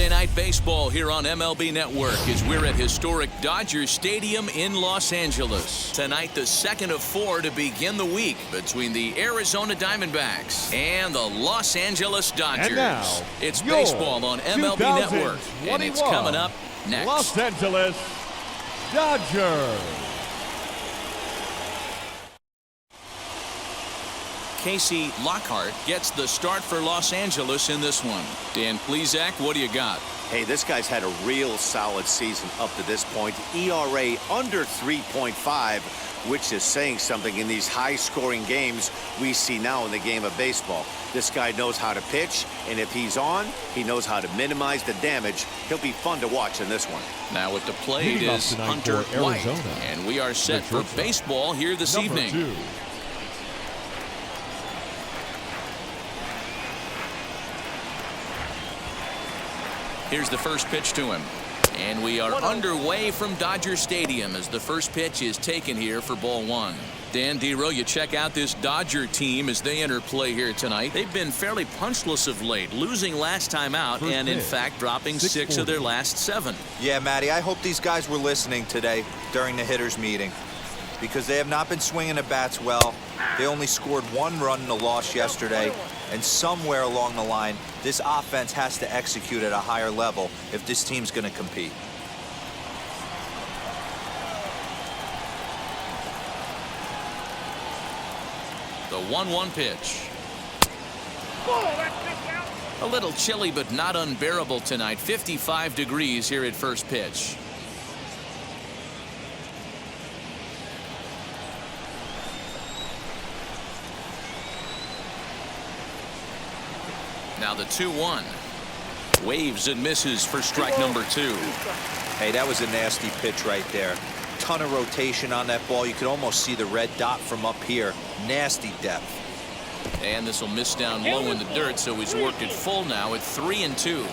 Thursday Night Baseball here on MLB Network as we're at historic Dodger Stadium in Los Angeles. Tonight, the second of 4 to begin the week between the Arizona Diamondbacks and the Los Angeles Dodgers. And now, it's baseball on MLB Network, and it's coming up next. Los Angeles Dodgers. Casey Lockhart gets the start for Los Angeles in this one. Dan Plesac, what do you got? Hey, this guy's had a real solid season up to this point. ERA under 3.5, which is saying something in these high-scoring games we see now in the game of baseball. This guy knows how to pitch, and if he's on, he knows how to minimize the damage. He'll be fun to watch in this one. Now at the plate is Hunter White, and we are set for baseball here this evening. Here's the first pitch to him. And we are underway from Dodger Stadium as the first pitch is taken here for ball one. Dan Dero, you check out this Dodger team as they enter play here tonight. They've been fairly punchless of late, losing last time out and, in fact, dropping 6 of their last 7. Yeah, Matty, I hope these guys were listening today during the hitters' meeting because they have not been swinging the bats well. They only scored 1 run in the loss yesterday, and somewhere along the line, this offense has to execute at a higher level if this team's going to compete. The 1-1 pitch. A little chilly, but not unbearable tonight. 55 degrees here at first pitch. Now the 2-1. Waves and misses for strike number 2. Hey, that was a nasty pitch right there. Ton of rotation on that ball. You could almost see the red dot from up here. Nasty depth. And this will miss down low in the dirt, so he's worked it full now at 3-2.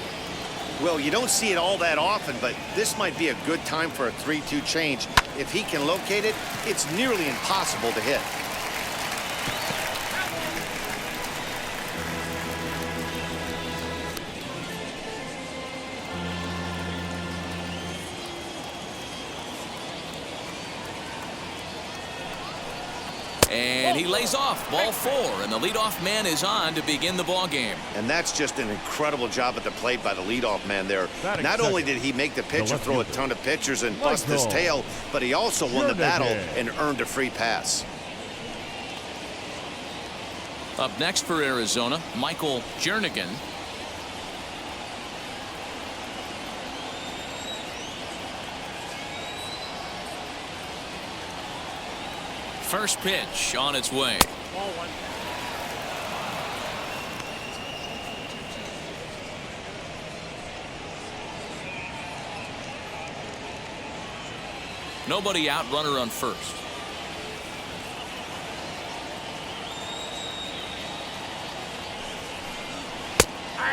Well, you don't see it all that often, but this might be a good time for a 3-2 change. If he can locate it, it's nearly impossible to hit. And he lays off ball 4, and the leadoff man is on to begin the ball game. And that's just an incredible job at the plate by the leadoff man there. Not only did he make the pitcher throw a ton of pitchers and bust his tail, but he also won the battle and earned a free pass. Up next for Arizona, Michael Jernigan. First pitch on its way. Nobody out, runner on first.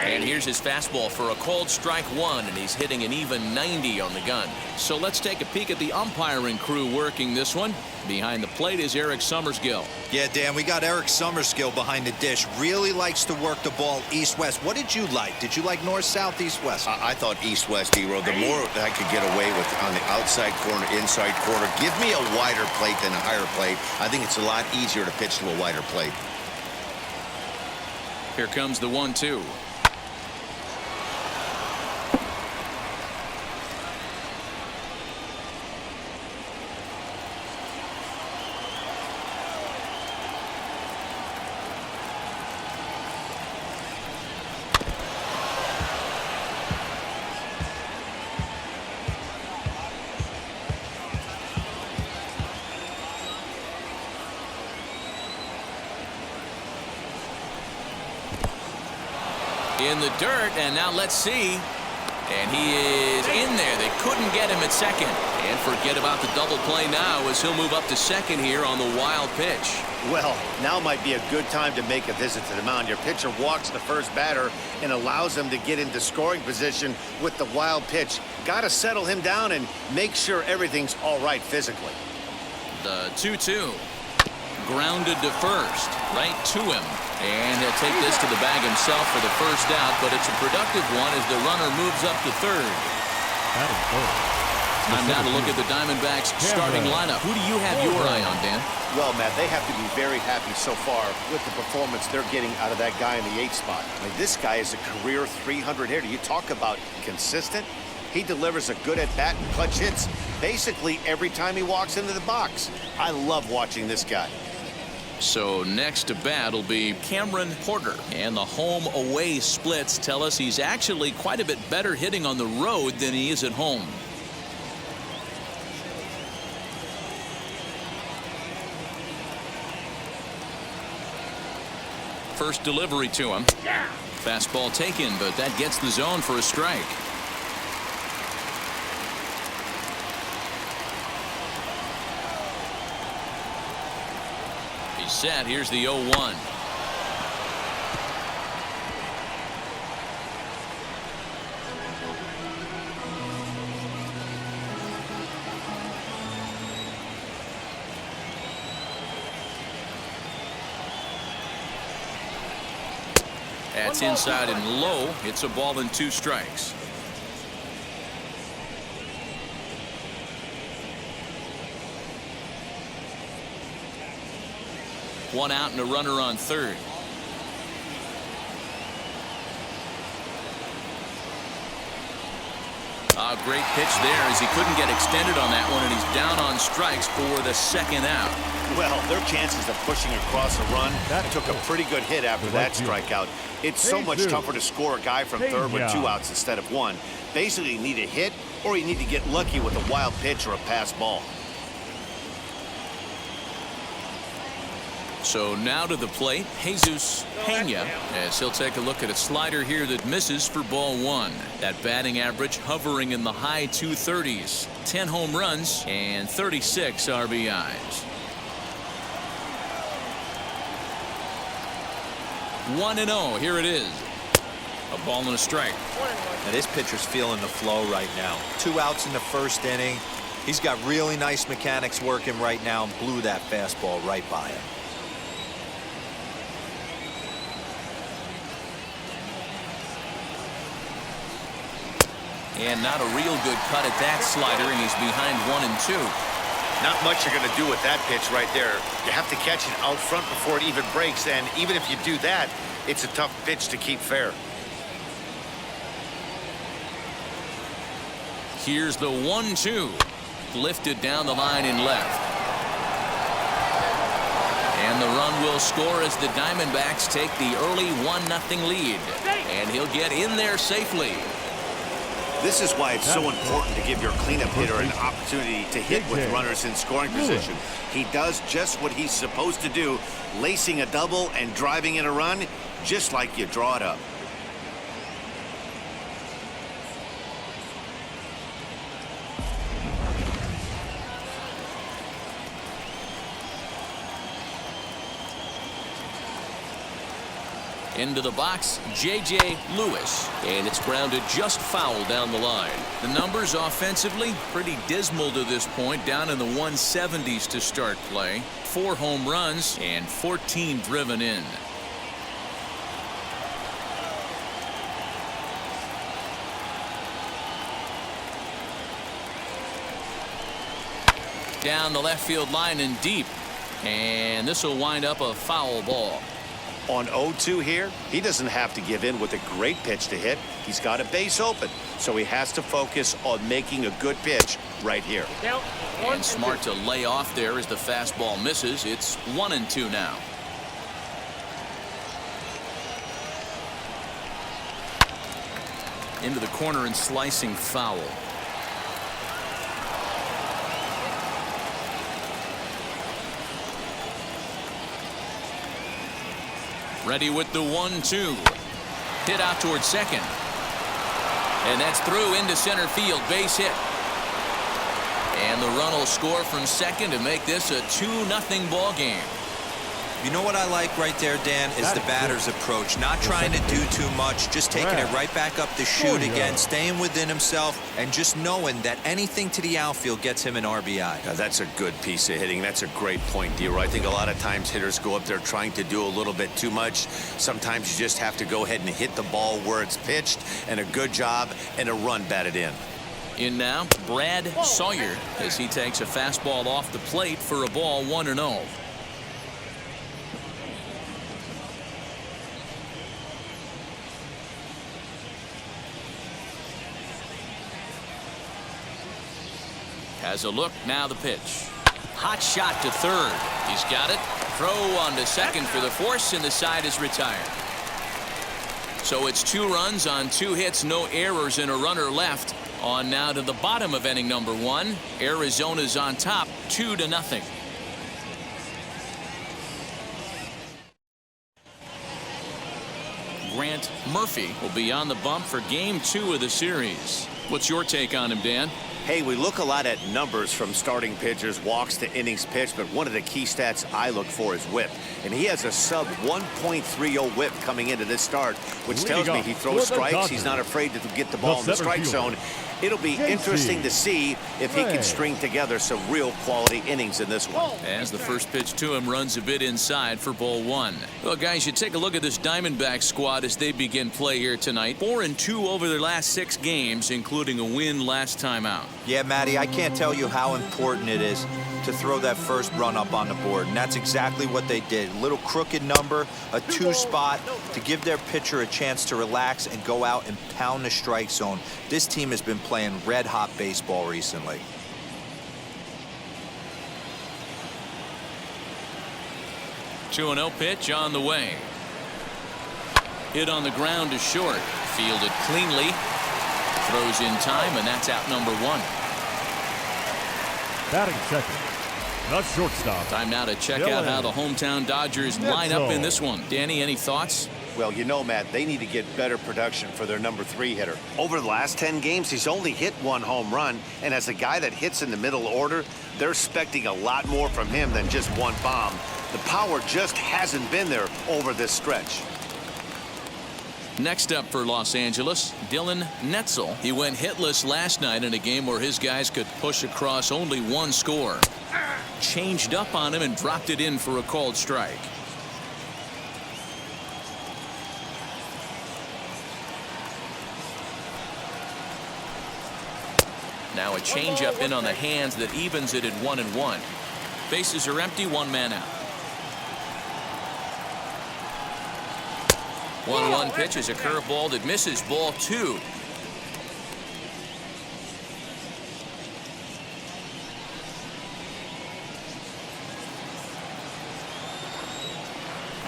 And here's his fastball for a called strike 1, and he's hitting an even 90 on the gun. So let's take a peek at the umpiring crew working this one. Behind the plate is Eric Summersgill. Yeah, Dan, we got Eric Summersgill behind the dish. Really likes to work the ball east-west. What did you like? Did you like north-south, east-west? I thought east-west, Hero. The more I could get away with on the outside corner, inside corner. Give me a wider plate than a higher plate. I think it's a lot easier to pitch to a wider plate. Here comes the 1-2. In the dirt, and now let's see. And he is in there. They couldn't get him at second. And forget about the double play now as he'll move up to second here on the wild pitch. Well, now might be a good time to make a visit to the mound. Your pitcher walks the first batter and allows him to get into scoring position with the wild pitch. Got to settle him down and make sure everything's all right physically. The 2-2. Grounded to first, right to him. And he'll take this to the bag himself for the first out, but it's a productive one as the runner moves up to third. Time now to look at the Diamondbacks starting lineup. Who do you have your eye on, Dan? Well, Matt, they have to be very happy so far with the performance they're getting out of that guy in the 8th spot. I mean, this guy is a career 300 hitter. You talk about consistent. He delivers a good at-bat and clutch hits basically every time he walks into the box. I love watching this guy. So next to bat will be Cameron Porter. And the home-away splits tell us he's actually quite a bit better hitting on the road than he is at home. First delivery to him. Fastball taken, but that gets the zone for a strike. He's set. Here's the 0-1. That's inside and low. It's a ball and 2 strikes. One out and a runner on third. A great pitch there as he couldn't get extended on that one, and he's down on strikes for the second out. Well, their chances of pushing across a run took a pretty good hit after that strikeout. It's so much tougher to score a guy from third with 2 outs instead of 1. Basically, you need a hit or you need to get lucky with a wild pitch or a pass ball. So now to the plate, Jesus Pena, as he'll take a look at a slider here that misses for ball 1. That batting average hovering in the high 230s, 10 home runs and 36 RBIs. 1-0. Here it is. A ball and a strike. Now this pitcher's feeling the flow right now. 2 outs in the first inning. He's got really nice mechanics working right now and blew that fastball right by him. And not a real good cut at that slider, and he's behind 1 and 2. Not much you're going to do with that pitch right there. You have to catch it out front before it even breaks, and even if you do that, it's a tough pitch to keep fair. Here's the 1-2. Lifted down the line in left. And the run will score as the Diamondbacks take the early 1-0 lead. And he'll get in there safely. This is why it's so important to give your cleanup hitter an opportunity to hit with runners in scoring position. He does just what he's supposed to do, lacing a double and driving in a run, just like you draw it up. Into the box, J.J. Lewis, and it's grounded just foul down the line. The numbers offensively pretty dismal to this point, down in the 170s to start play. 4 home runs and 14 driven in. Down the left field line and deep, and this will wind up a foul ball. On 0-2 here, he doesn't have to give in with a great pitch to hit. He's got a base open, so he has to focus on making a good pitch right here. And smart to lay off there as the fastball misses. It's 1-2 now. Into the corner and slicing foul. Ready with the 1-2. Hit out towards second. And that's through into center field. Base hit. And the run will score from second to make this a 2-0 ball game. You know what I like right there, Dan, is the batter's approach. Not trying to do too much, just taking it right back up the chute again, staying within himself, and just knowing that anything to the outfield gets him an RBI. Now, that's a good piece of hitting. That's a great point, D-Roy. I think a lot of times hitters go up there trying to do a little bit too much. Sometimes you just have to go ahead and hit the ball where it's pitched, and a good job and a run batted in. In now, Brad Sawyer as he takes a fastball off the plate for a ball 1-0. Has a look, now the pitch. Hot shot to third. He's got it. Throw on to second for the force, and the side is retired. So it's 2 runs on 2 hits, no errors, and a runner left. On now to the bottom of inning number 1. Arizona's on top, 2-0. Grant Murphy will be on the bump for game 2 of the series. What's your take on him, Dan? Hey, we look a lot at numbers from starting pitchers, walks to innings pitched, but one of the key stats I look for is whip. And he has a sub 1.30 whip coming into this start, which tells me he throws strikes. He's not afraid to get the ball in the strike zone. It'll be interesting to see if he can string together some real quality innings in this one. As the first pitch to him runs a bit inside for ball 1. Well, guys, you take a look at this Diamondbacks squad as they begin play here tonight. 4-2 over their last 6 games, including a win last time out. Yeah, Matty, I can't tell you how important it is to throw that first run up on the board, and that's exactly what they did. A little crooked number, a 2 spot to give their pitcher a chance to relax and go out and pound the strike zone. This team has been playing red-hot baseball recently. Two and 0 pitch on the way. Hit on the ground to short. Fielded cleanly. Throws in time, and that's out number 1. Batting second, the shortstop. Time now to check out how the hometown Dodgers line up in this one. Danny, any thoughts? Well, you know, Matt, they need to get better production for their number 3 hitter. Over the last 10 games, he's only hit 1 home run, and as a guy that hits in the middle order, they're expecting a lot more from him than just 1 bomb. The power just hasn't been there over this stretch. Next up for Los Angeles, Dylan Netzel. He went hitless last night in a game where his guys could push across only 1 score. Changed up on him and dropped it in for a called strike. Now a changeup in on the hands that evens it at 1-1. Bases are empty, 1 man out. 1-1 pitch is a curveball that misses, ball 2.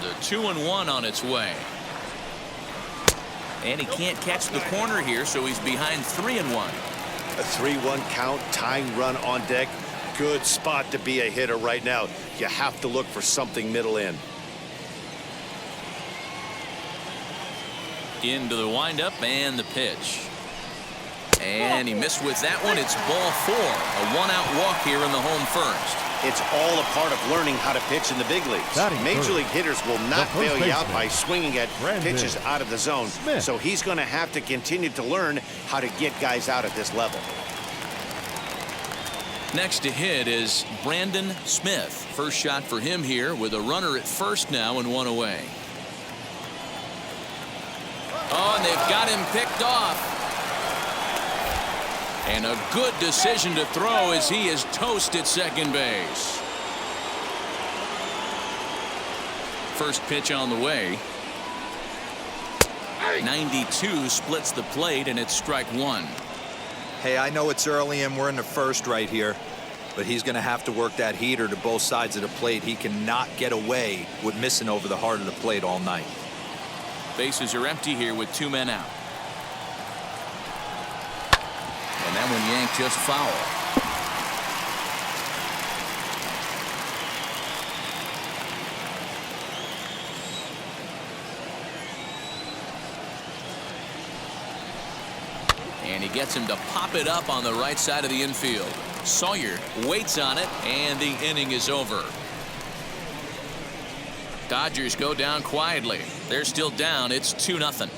The 2-1 on its way. And he can't catch the corner here, so he's behind 3-1. A 3-1 count, tying run on deck. Good spot to be a hitter right now. You have to look for something middle in. Into the windup and the pitch. And he missed with that one. It's ball 4. A 1-out walk here in the home first. It's all a part of learning how to pitch in the big leagues. Major league hitters will not bail you out by swinging at pitches out of the zone. So he's going to have to continue to learn how to get guys out at this level. Next to hit is Brandon Smith. First shot for him here with a runner at first now and 1 away. Oh, and they've got him picked off. And a good decision to throw as he is toast at second base. First pitch on the way. 92 splits the plate, and it's strike 1. Hey, I know it's early and we're in the first right here, but he's going to have to work that heater to both sides of the plate. He cannot get away with missing over the heart of the plate all night. Bases are empty here with 2 men out. And that one yanked just foul. And he gets him to pop it up on the right side of the infield. Sawyer waits on it, and the inning is over. Dodgers go down quietly. They're still down. It's 2-0.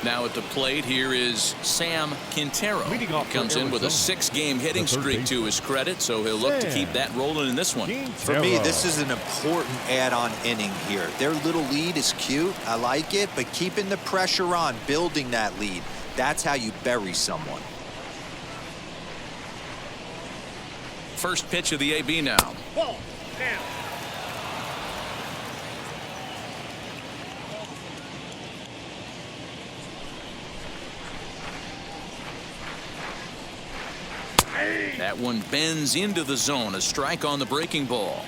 Now at the plate, here is Sam Quintero. Leading off for Comes in with a Arizona, 6-game hitting the third streak baseman, to his credit, so he'll look to keep that rolling in this one. For me, this is an important add-on inning here. Their little lead is cute. I like it, but keeping the pressure on, building that lead, that's how you bury someone. First pitch of the AB now. Ball, down. That one bends into the zone. A strike on the breaking ball.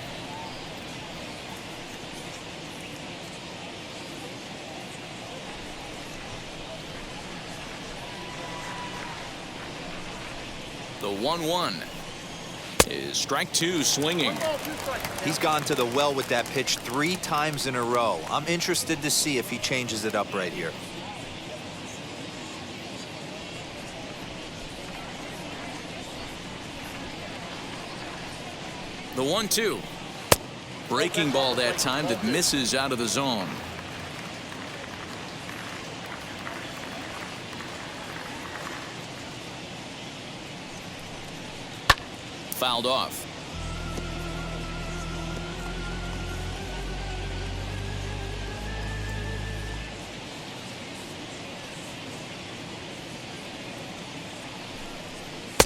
The 1-1 is strike two, swinging. He's gone to the well with that pitch 3 times in a row. I'm interested to see if he changes it up right here. The 1-2. Breaking ball that time that misses out of the zone. Fouled off.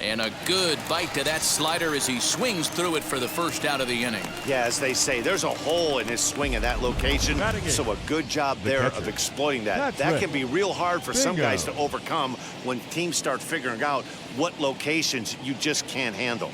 And a good bite to that slider as he swings through it for the first out of the inning. Yeah, as they say, there's a hole in his swing in that location, so a good job there of exploiting that. That can be real hard for some guys to overcome when teams start figuring out what locations you just can't handle.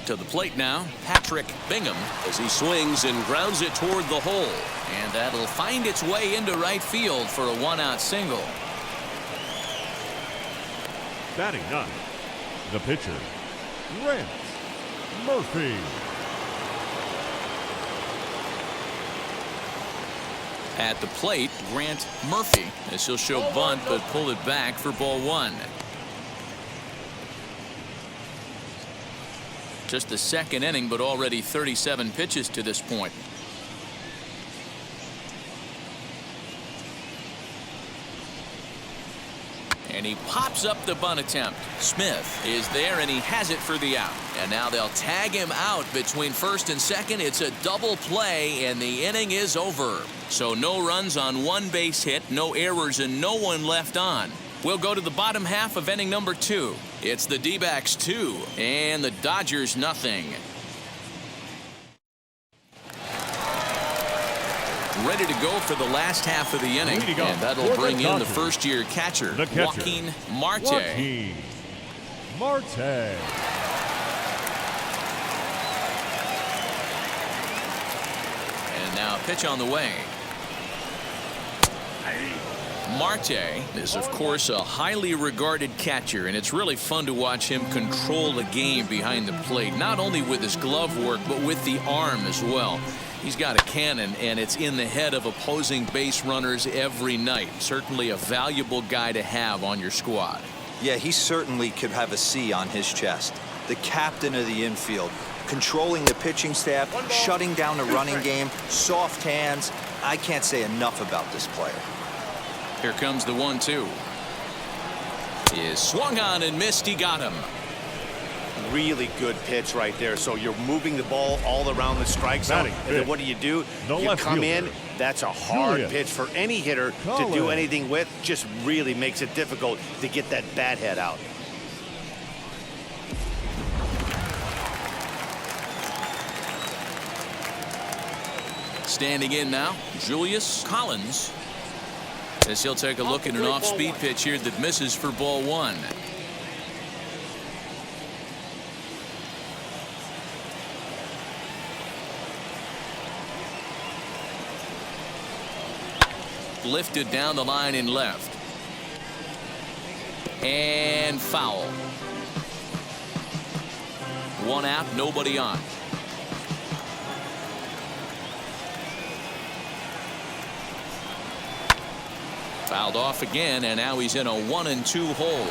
To the plate now, Patrick Bingham, as he swings and grounds it toward the hole. And that'll find its way into right field for a 1-out single. Batting ninth, the pitcher, Grant Murphy. At the plate, Grant Murphy, as he'll show bunt but pull it back for ball 1. Just the second inning, but already 37 pitches to this point. And he pops up the bunt attempt. Smith is there, and he has it for the out. And now they'll tag him out between first and second. It's a double play, and the inning is over. So no runs on 1 base hit, no errors, and no one left on. We'll go to the bottom half of inning number 2. It's the D-backs 2 and the Dodgers nothing. Ready to go for the last half of the inning, and that'll bring in the first-year catcher, Joaquin Marte. Joaquin Marte. And now pitch on the way. Marte is, of course, a highly regarded catcher, and it's really fun to watch him control the game behind the plate, not only with his glove work, but with the arm as well. He's got a cannon, and it's in the head of opposing base runners every night. Certainly a valuable guy to have on your squad. Yeah, he certainly could have a C on his chest. The captain of the infield, controlling the pitching staff, shutting down the running game, soft hands. I can't say enough about this player. Here comes the 1-2. Is swung on and missed. He got him. Really good pitch right there. So you're moving the ball all around the strike zone. And then what do? You come in. That's a hard pitch for any hitter to do anything with. Just really makes it difficult to get that bat head out. Standing in now, Julius Collins, as he'll take a look at an off-speed pitch here that misses for ball 1. Lifted down the line in left. And foul. 1 out, nobody on. Fouled off again, and now he's in a 1-2 hole.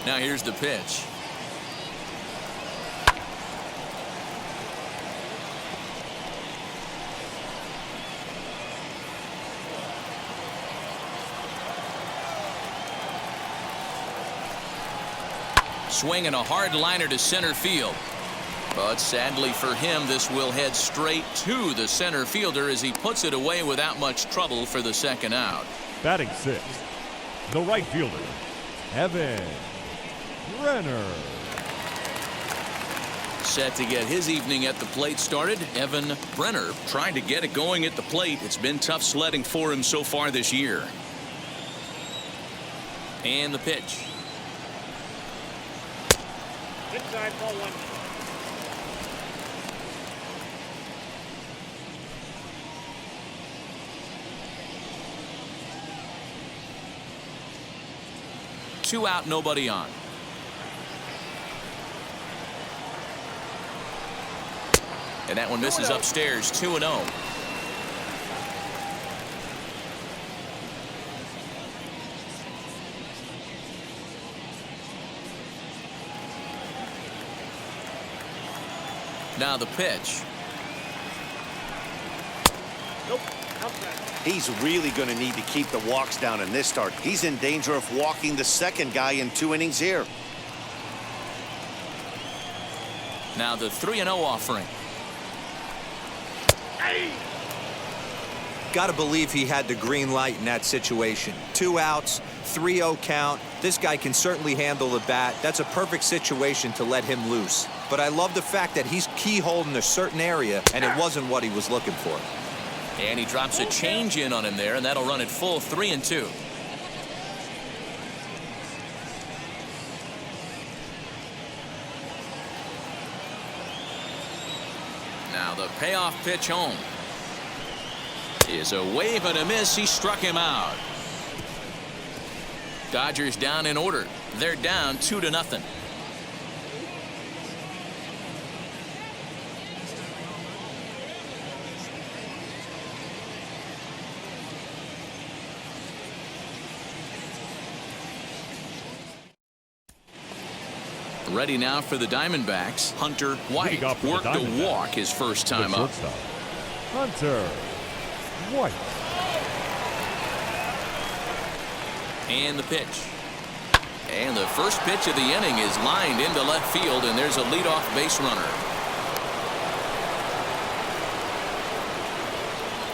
Now here's the pitch. Swinging a hard liner to center field. But sadly for him, this will head straight to the center fielder as he puts it away without much trouble for the second out. Batting sixth, the right fielder, Evan Brenner. Set to get his evening at the plate started. Evan Brenner trying to get it going at the plate. It's been tough sledding for him so far this year. And the pitch. Inside, ball one. Two out, nobody on. And that one misses upstairs. 2-0. Now the pitch. Nope. Outside. He's really going to need to keep the walks down in this start. He's in danger of walking the second guy in 2 innings here. Now the 3-0 offering. Got to believe he had the green light in that situation. 2 outs, 3-0 count. This guy can certainly handle the bat. That's a perfect situation to let him loose. But I love the fact that he's keyholed in a certain area, and it wasn't what he was looking for. And he drops a change in on him there, and that'll run it full 3-2. Now the payoff pitch home is a wave and a miss. He struck him out. Dodgers down in order. They're down 2-0. Ready now for the Diamondbacks. Hunter White worked a walk his first time up. Hunter White. And the pitch. And the first pitch of the inning is lined into left field, and there's a leadoff base runner.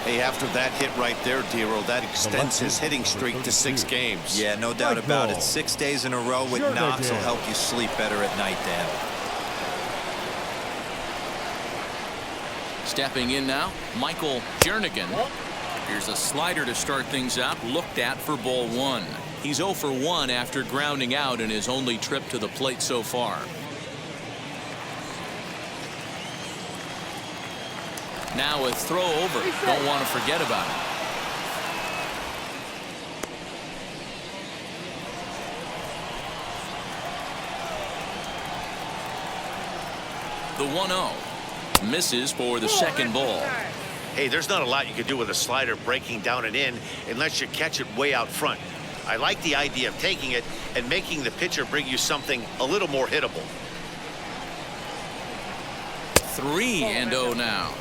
Hey, after that hit right there, Dero, that extends his hitting streak to 6 games. Yeah, no doubt about it. 6 days in a row with knocks will help you sleep better at night, Dan. Stepping in now, Michael Jernigan. Here's a slider to start things out, looked at for ball 1. He's 0 for 1 after grounding out in his only trip to the plate so far. Now a throw over. Don't want to forget about it. The 1-0 misses for the second ball. Hey, there's not a lot you can do with a slider breaking down and in unless you catch it way out front. I like the idea of taking it and making the pitcher bring you something a little more hittable. 3-0 now.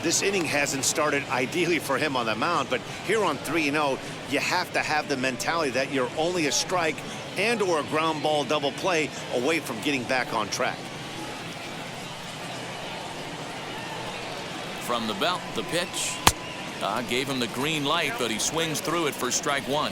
This inning hasn't started ideally for him on the mound, but here on 3-0, you have to have the mentality that you're only a strike and or a ground ball double play away from getting back on track. From the belt, the pitch. Gave him the green light, but he swings through it for strike 1.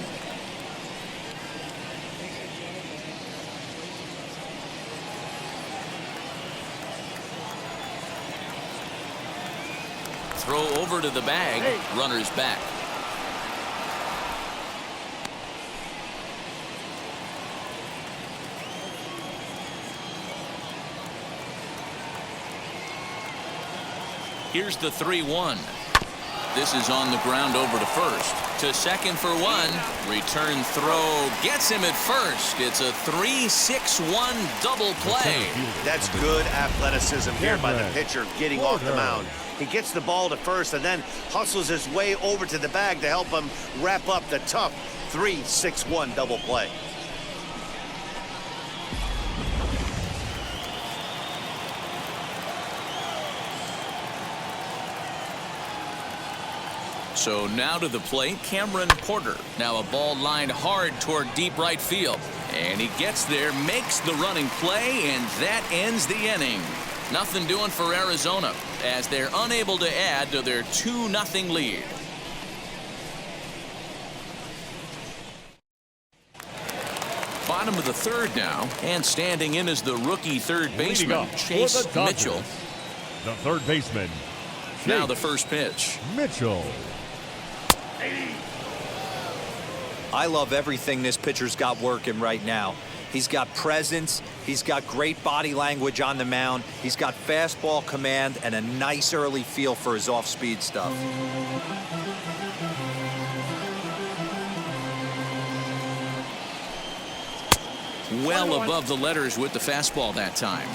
Throw over to the bag. Runner's back. Here's the 3-1. This is on the ground over to first. To second for one. Return throw gets him at first. It's a 3-6-1 double play. That's good athleticism here by the pitcher getting off the mound. He gets the ball to first and then hustles his way over to the bag to help him wrap up the tough 3-6-1 double play. So now to the plate, Cameron Porter. Now a ball lined hard toward deep right field. And he gets there, makes the running play, and that ends the inning. Nothing doing for Arizona as they're unable to add to their 2-0 lead. Bottom of the third now, and standing in is the rookie third baseman, Chase Mitchell. The third baseman. Now the first pitch. Mitchell. I love everything this pitcher's got working right now. He's got presence, he's got great body language on the mound, he's got fastball command and a nice early feel for his off-speed stuff. Well above the letters with the fastball that time.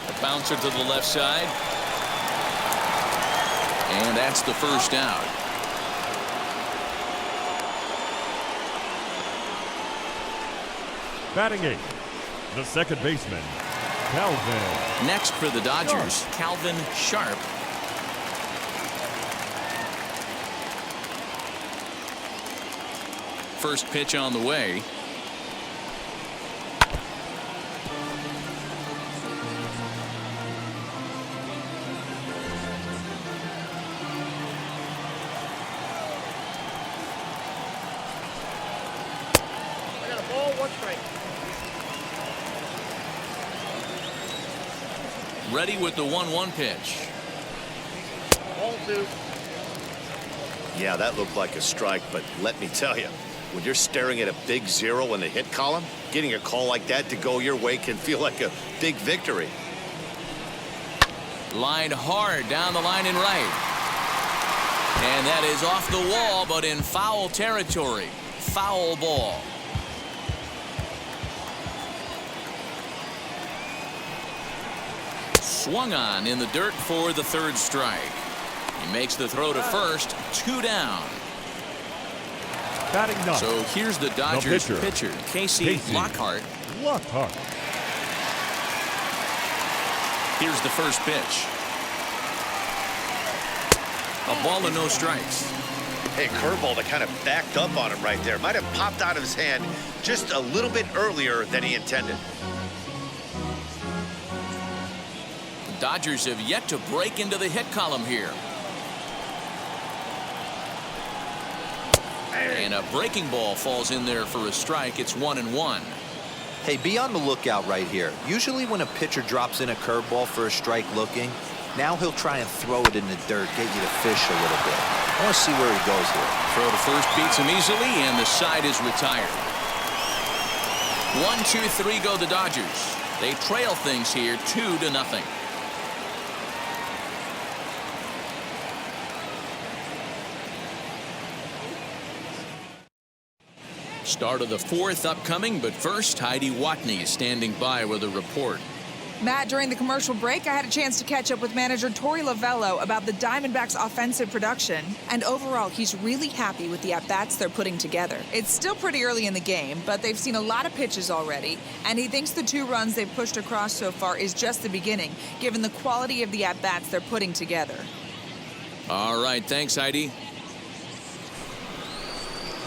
A bouncer to the left side. And that's the first out. Batting eighth, the second baseman, Calvin. Next for the Dodgers, Calvin Sharp. First pitch on the way. I got a ball, 1 strike. Ready with the 1-1 pitch. Ball 2. Yeah, that looked like a strike, but let me tell you, when you're staring at a big 0 in the hit column, getting a call like that to go your way can feel like a big victory. Lined hard down the line and right. And that is off the wall, but in foul territory. Foul ball. Swung on in the dirt for the third strike. He makes the throw to first. 2 down. Batting ninth. So here's the Dodgers pitcher, Casey Lockhart. Lockhart. Here's the first pitch. A ball and no strikes. Hey, curveball that kind of backed up on him right there. Might have popped out of his hand just a little bit earlier than he intended. The Dodgers have yet to break into the hit column here. And a breaking ball falls in there for a strike. It's 1-1. Hey, be on the lookout right here. Usually when a pitcher drops in a curveball for a strike looking, now he'll try and throw it in the dirt, get you to fish a little bit. I want to see where he goes here. Throw to first beats him easily, and the side is retired. 1, 2, 3 go the Dodgers. They trail things here 2-0. Start of the fourth upcoming, but first, Heidi Watney standing by with a report. Matt, during the commercial break, I had a chance to catch up with manager Torey Lovello about the Diamondbacks' offensive production. And overall, he's really happy with the at-bats they're putting together. It's still pretty early in the game, but they've seen a lot of pitches already. And he thinks the 2 runs they've pushed across so far is just the beginning, given the quality of the at-bats they're putting together. All right, thanks, Heidi.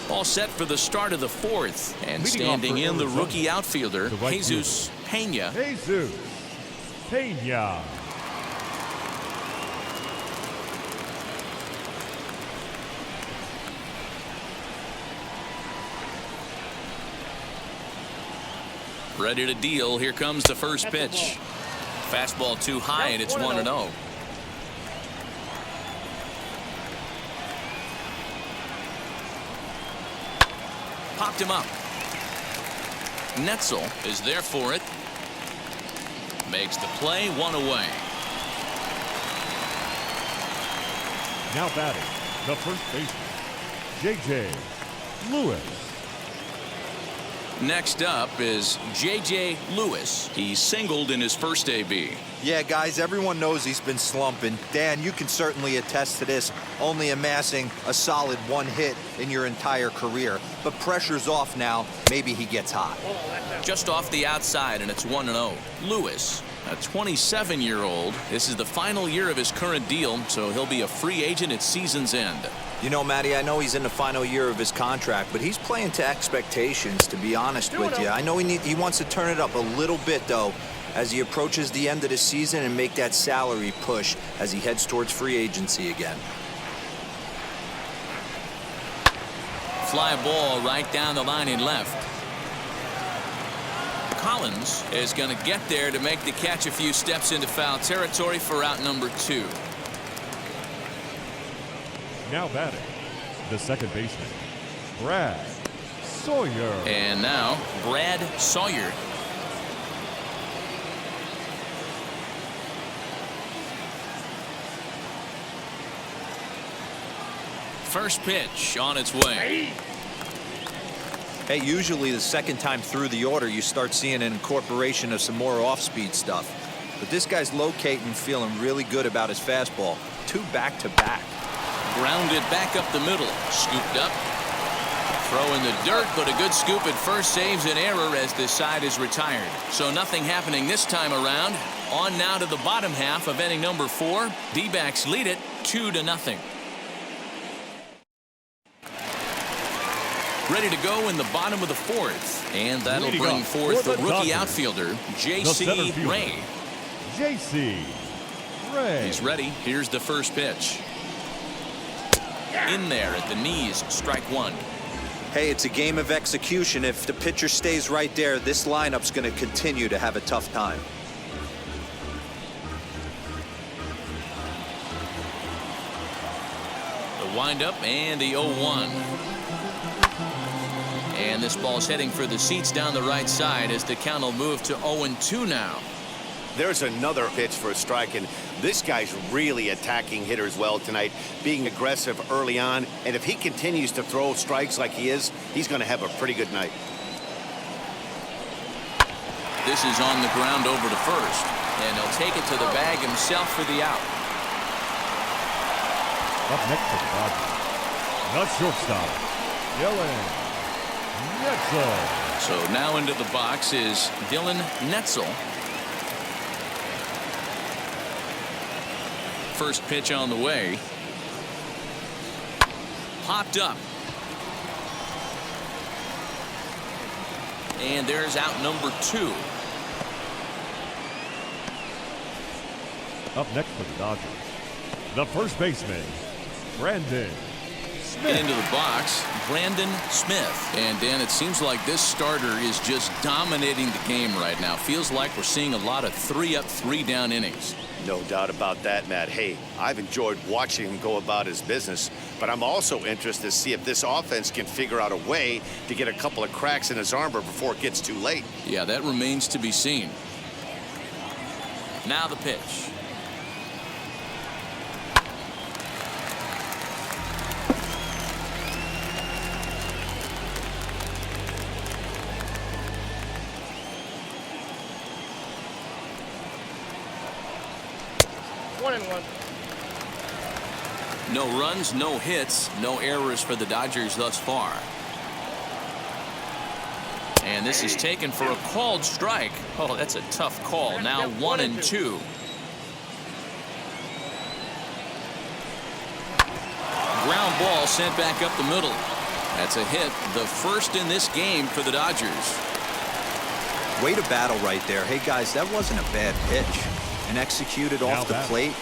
All set for the start of the fourth. And standing in the rookie outfielder, Jesus Pena. Jesus Pena. Ready to deal. Here comes the first pitch. Fastball too high, and it's 1-0. Popped him up. Netzel is there for it. makes the play, 1 away. Now batting, the first baseman, J.J. Lewis. Next up is J.J. Lewis. He singled in his first AB. Yeah, guys, everyone knows he's been slumping. Dan, you can certainly attest to this, only amassing a solid 1 hit in your entire career. But pressure's off now. Maybe he gets hot. Just off the outside, and it's 1-0. Lewis, a 27-year-old. This is the final year of his current deal, so he'll be a free agent at season's end. You know, Matty, I know he's in the final year of his contract, but he's playing to expectations, to be honest with you. I know he wants to turn it up a little bit, though, as he approaches the end of the season and make that salary push as he heads towards free agency again. Fly ball right down the line in left. Collins is going to get there to make the catch a few steps into foul territory for out number 2. Now batting, the second baseman, Brad Sawyer. And now Brad Sawyer. First pitch on its way. Hey, usually the second time through the order, you start seeing an incorporation of some more off-speed stuff. But this guy's locating, feeling really good about his fastball. 2 back-to-back. Grounded back up the middle. Scooped up. Throw in the dirt, but a good scoop at first saves an error as this side is retired. So nothing happening this time around. On now to the bottom half of inning number 4. D-backs lead it 2-0. Ready to go in the bottom of the 4th. And that'll Leading bring off forth for the the rookie Dodgers, outfielder, J.C. center fielder, Ray. J.C. Ray. He's ready. Here's the first pitch. In there at the knees, strike 1. Hey, it's a game of execution. If the pitcher stays right there, this lineup's going to continue to have a tough time. The windup and the 0-1. And this ball's heading for the seats down the right side as the count will move to 0-2 now. There's another pitch for a strike, and this guy's really attacking hitters well tonight, being aggressive early on. And if he continues to throw strikes like he is, he's going to have a pretty good night. This is on the ground over to first, and he'll take it to the bag himself for the out. Up next for the Dodgers, the shortstop, Dylan Netzel. So now into the box is Dylan Netzel. First pitch on the way. Popped up. And there's out number 2. Up next for the Dodgers, the first baseman, Brandon Smith. Into the box, Brandon Smith. And Dan, it seems like this starter is just dominating the game right now. Feels like we're seeing a lot of 3-up, 3-down innings. No doubt about that, Matt. Hey, I've enjoyed watching him go about his business, but I'm also interested to see if this offense can figure out a way to get a couple of cracks in his armor before it gets too late. Yeah, that remains to be seen. Now the pitch. No runs, no hits, no errors for the Dodgers thus far. And this is taken for a called strike. Oh, that's a tough call. Now 1-2. Ground ball sent back up the middle. That's a hit, the first in this game for the Dodgers. Way to battle right there. Hey, guys, that wasn't a bad pitch. And executed off the plate.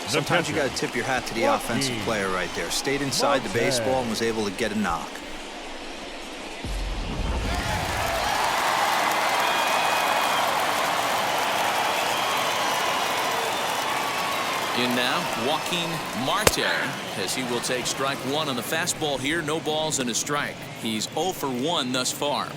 Sometimes you got to tip your hat to the offensive player right there. Stayed inside the baseball and was able to get a knock. In now, Joaquin Marte, as he will take strike 1 on the fastball here. No balls and a strike. He's 0 for 1 thus far.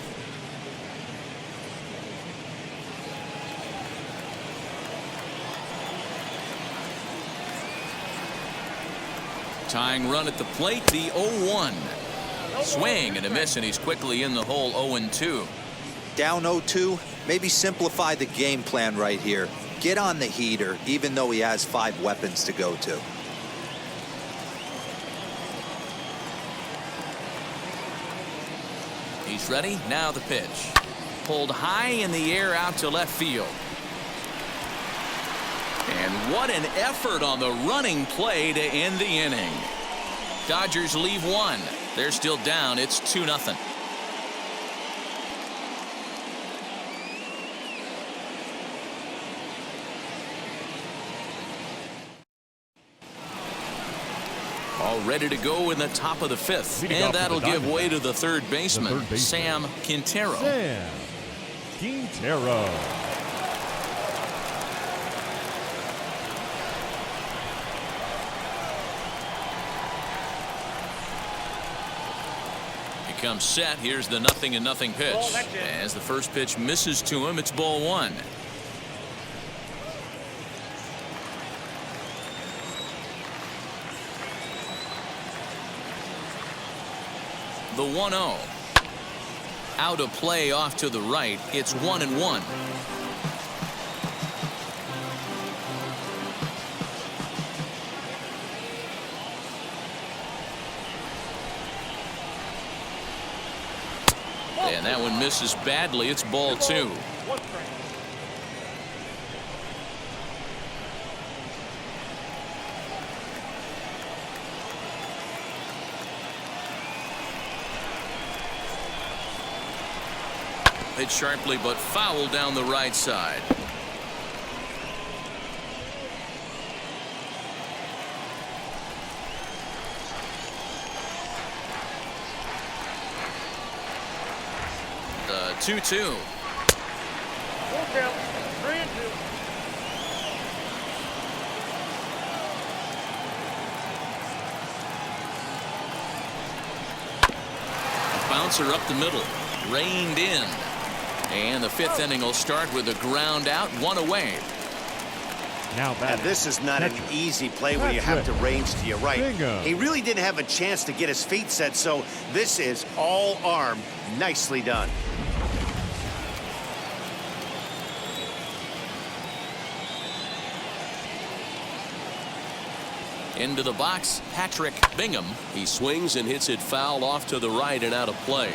Tying run at the plate, the 0-1. Swing and a miss, and he's quickly in the hole. 0-2. Down 0-2, maybe simplify the game plan right here. Get on the heater, even though he has 5 weapons to go to. He's ready. Now the pitch. Pulled high in the air out to left field. And what an effort on the running play to end the inning. Dodgers leave 1. They're still down. It's 2-0. All ready to go in the top of the 5th. And that'll give way to the third baseman, Sam Quintero. Sam Quintero. He comes set. Here's the 0-0 pitch. As the first pitch misses to him, it's ball 1. The 1-0. Out of play off to the right. It's 1-1. And that one misses badly. It's ball 2. Hit sharply but foul down the right side. The 2-2. Full count. 3-2. Bouncer up the middle. Reined in. And the 5th inning will start with a ground out, 1 away. Now And this is not an easy play when you have to range to your right. Bingo. He really didn't have a chance to get his feet set, so this is all arm. Nicely done. Into the box, Patrick Bingham. He swings and hits it foul off to the right and out of play.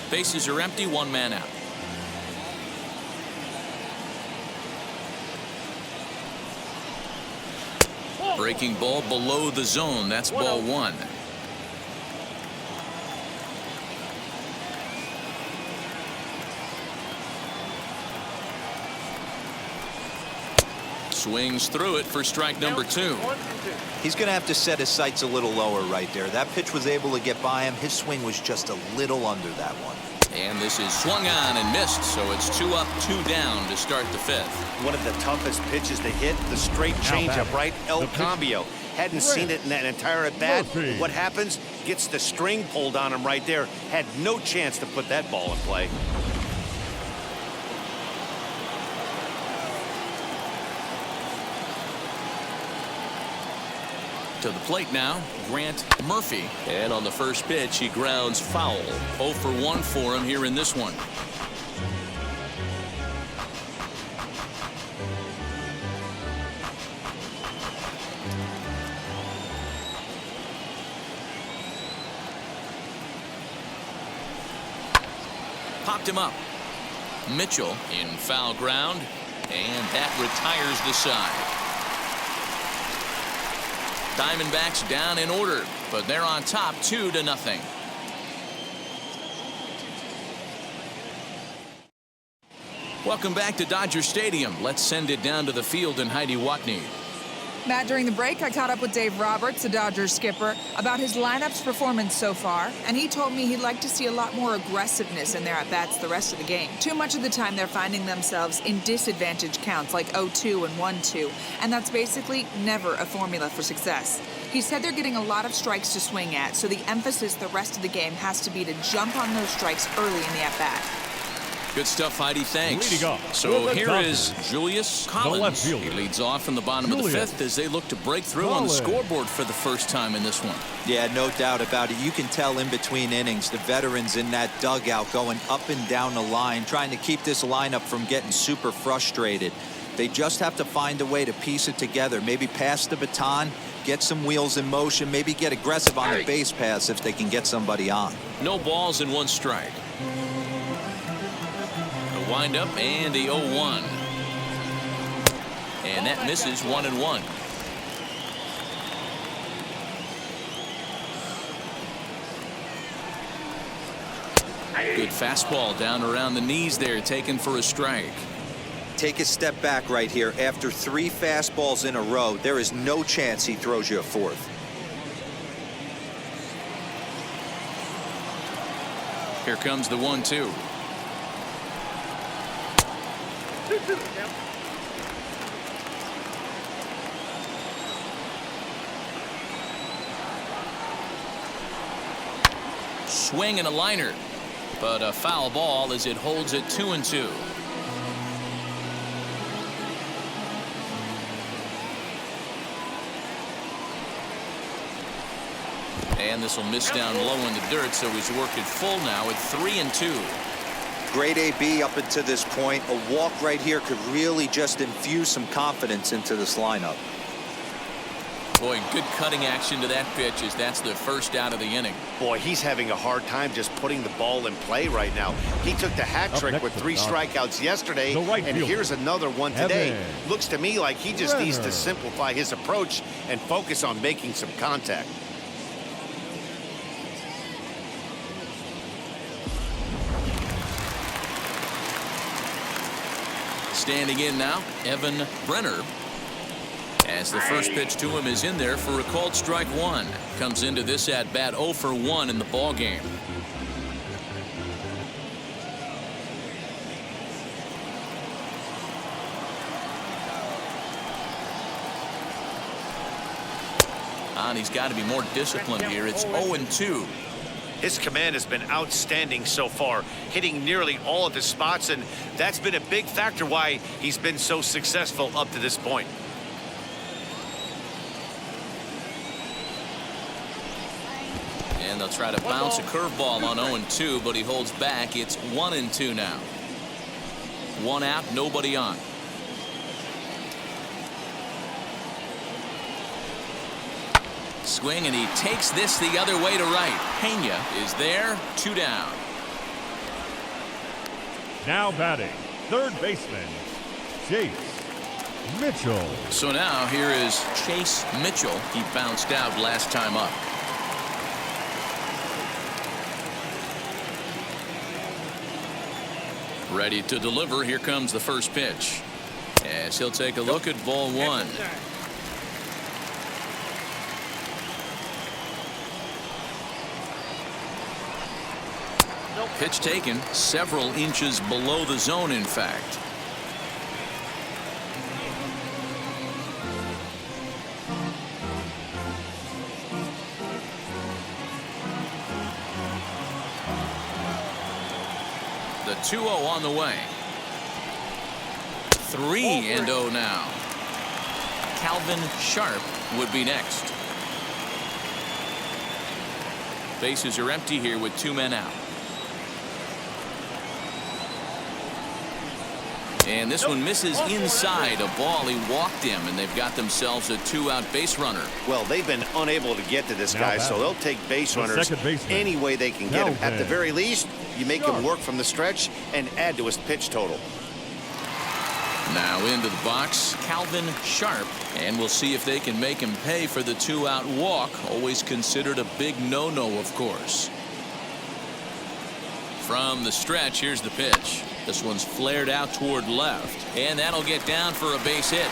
Bases are empty, 1 man out. Breaking ball below the zone. That's ball 1. Swings through it for strike number 2. He's going to have to set his sights a little lower right there. That pitch was able to get by him. His swing was just a little under that one. And this is swung on and missed, so it's 2 up, 2 down to start the 5th. One of the toughest pitches to hit, the straight changeup, right? El Cambio. Hadn't seen it in that entire at-bat. What happens? Gets the string pulled on him right there. Had no chance to put that ball in play. To the plate now, Grant Murphy. And on the first pitch, he grounds foul. 0 for 1 for him here in this one. Popped him up. Mitchell in foul ground, and that retires the side. Diamondbacks down in order, but they're on top 2-0. Welcome back to Dodger Stadium. Let's send it down to the field in Heidi Watney. Matt, during the break, I caught up with Dave Roberts, the Dodgers skipper, about his lineup's performance so far, and he told me he'd like to see a lot more aggressiveness in their at-bats the rest of the game. Too much of the time, they're finding themselves in disadvantage counts like 0-2 and 1-2, and that's basically never a formula for success. He said they're getting a lot of strikes to swing at, so the emphasis the rest of the game has to be to jump on those strikes early in the at-bat. Good stuff, Heidi. Thanks. Leading off So for the here is Dodgers, Julius the Collins. left fielder. He leads off in the bottom of the Julius fifth as they look to break through on the Collins. scoreboard for the first time in this one. Yeah, no doubt about it. You can tell in between innings, the veterans in that dugout going up and down the line, trying to keep this lineup from getting super frustrated. They just have to find a way to piece it together. Maybe pass the baton, get some wheels in motion, maybe get aggressive on the base pass if they can get somebody on. No balls and one strike. A windup and a 0-1. And that misses 1-1. Good fastball down around the knees there, taken for a strike. Take a step back right here. After 3 fastballs in a row, there is no chance he throws you a fourth. Here comes the 1-2. Swing and a liner, but a foul ball as it holds it 2-2. And this will miss down low in the dirt, so he's worked it full now at 3-2. Great AB up until this point. A walk right here could really just infuse some confidence into this lineup. Boy, good cutting action to that pitch as that's the first out of the inning. Boy, he's having a hard time just putting the ball in play right now. He took the hat Up trick next with to 3 the Dodgers, strikeouts yesterday, the right and fielder, here's another one today. Evan Looks to me like he just needs to Renner. simplify his approach and focus on making some contact. Standing in now, Evan Brenner. As the first pitch to him is in there for a called strike 1. Comes into this at bat 0 for 1 in the ball game. And he's got to be more disciplined here. It's 0-2. His command has been outstanding so far, hitting nearly all of his spots, and that's been a big factor why he's been so successful up to this point. And they'll try to bounce a curveball on 0-2, but he holds back. It's 1-2 now. 1 out, nobody on. Swing, and he takes this the other way to right. Pena is there, 2 down. Now batting, third baseman, Chase Mitchell. So now here is Chase Mitchell. He bounced out last time up. Ready to deliver. Here comes the first pitch. As he'll take a look at ball 1. Pitch taken several inches below the zone, in fact. The 2-0 on the way. 3-0 now. Calvin Sharp would be next. Bases are empty here with 2 men out. And this one misses inside a ball. He walked him, and they've got themselves a 2-out base runner. Well, they've been unable to get to this Now guy, so batting, they'll take base the runners second baseman, any way they can get him. At the Calvin very least, you make him Sharp. work from the stretch and add to his pitch total. Now into the box, Calvin Sharp, and we'll see if they can make him pay for the 2-out walk. Always considered a big no-no, of course. From the stretch, here's the pitch. This one's flared out toward left, and that'll get down for a base hit.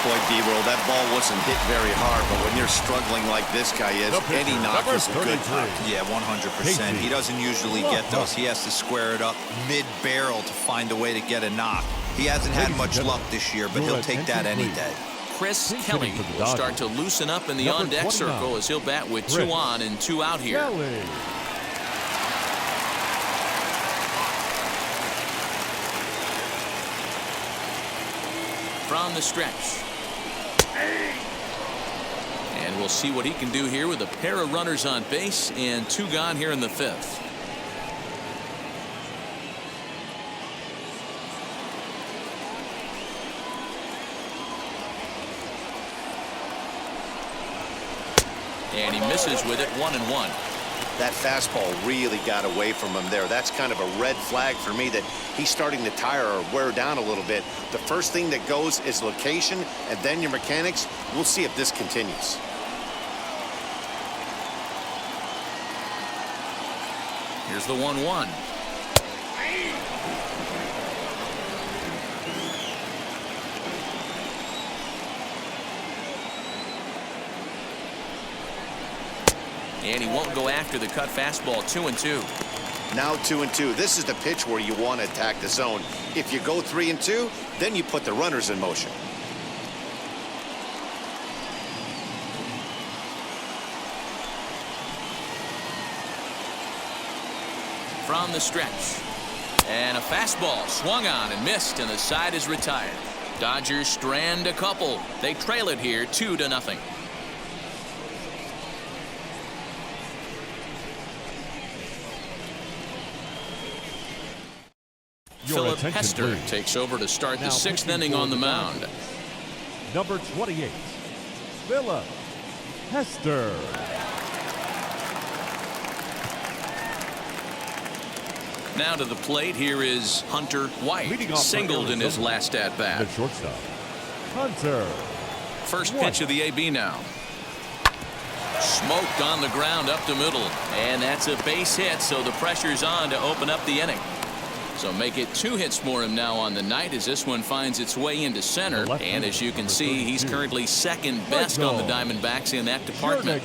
Boy, D-Roll, that ball wasn't hit very hard, but when you're struggling like this guy is, The pitcher, any knock number is a good 33. knock. Yeah, 100%. He doesn't usually get those. He has to square it up mid-barrel to find a way to get a knock. He hasn't had Ladies and much gentlemen, luck this year, but your he'll take that attention, any please. day. Chris He's Kelly hitting for the will start Dodgers. to loosen up in the Number on-deck 29, circle as he'll bat with 2 Chris on and 2 out here. Kelly. from the stretch. And we'll see what he can do here with a pair of runners on base and 2 gone here in the 5th. And he misses with it, 1-1. That fastball really got away from him there. That's kind of a red flag for me that he's starting to tire or wear down a little bit. The first thing that goes is location and then your mechanics. We'll see if this continues. Here's the 1-1. And he won't go after the cut fastball. 2-2. Now 2-2. This is the pitch where you want to attack the zone. If you go 3-2, then you put the runners in motion. From the stretch. And a fastball swung on and missed, and the side is retired. Dodgers strand a couple. They trail it here 2-0. Philip Hester please. takes over to start Now the 6th pitching inning for on the the mound. Number 28, Philip Hester. Now to the plate. Here is Hunter White. Leading off for Singled in his Arizona. last at bat. The shortstop, Hunter. First White. pitch of the AB now. Smoked on the ground up the middle. And that's a base hit, so the pressure's on to open up the inning. So make it 2 hits for him now on the night as this one finds its way into center. And as you can see, he's currently second best on the Diamondbacks in that department.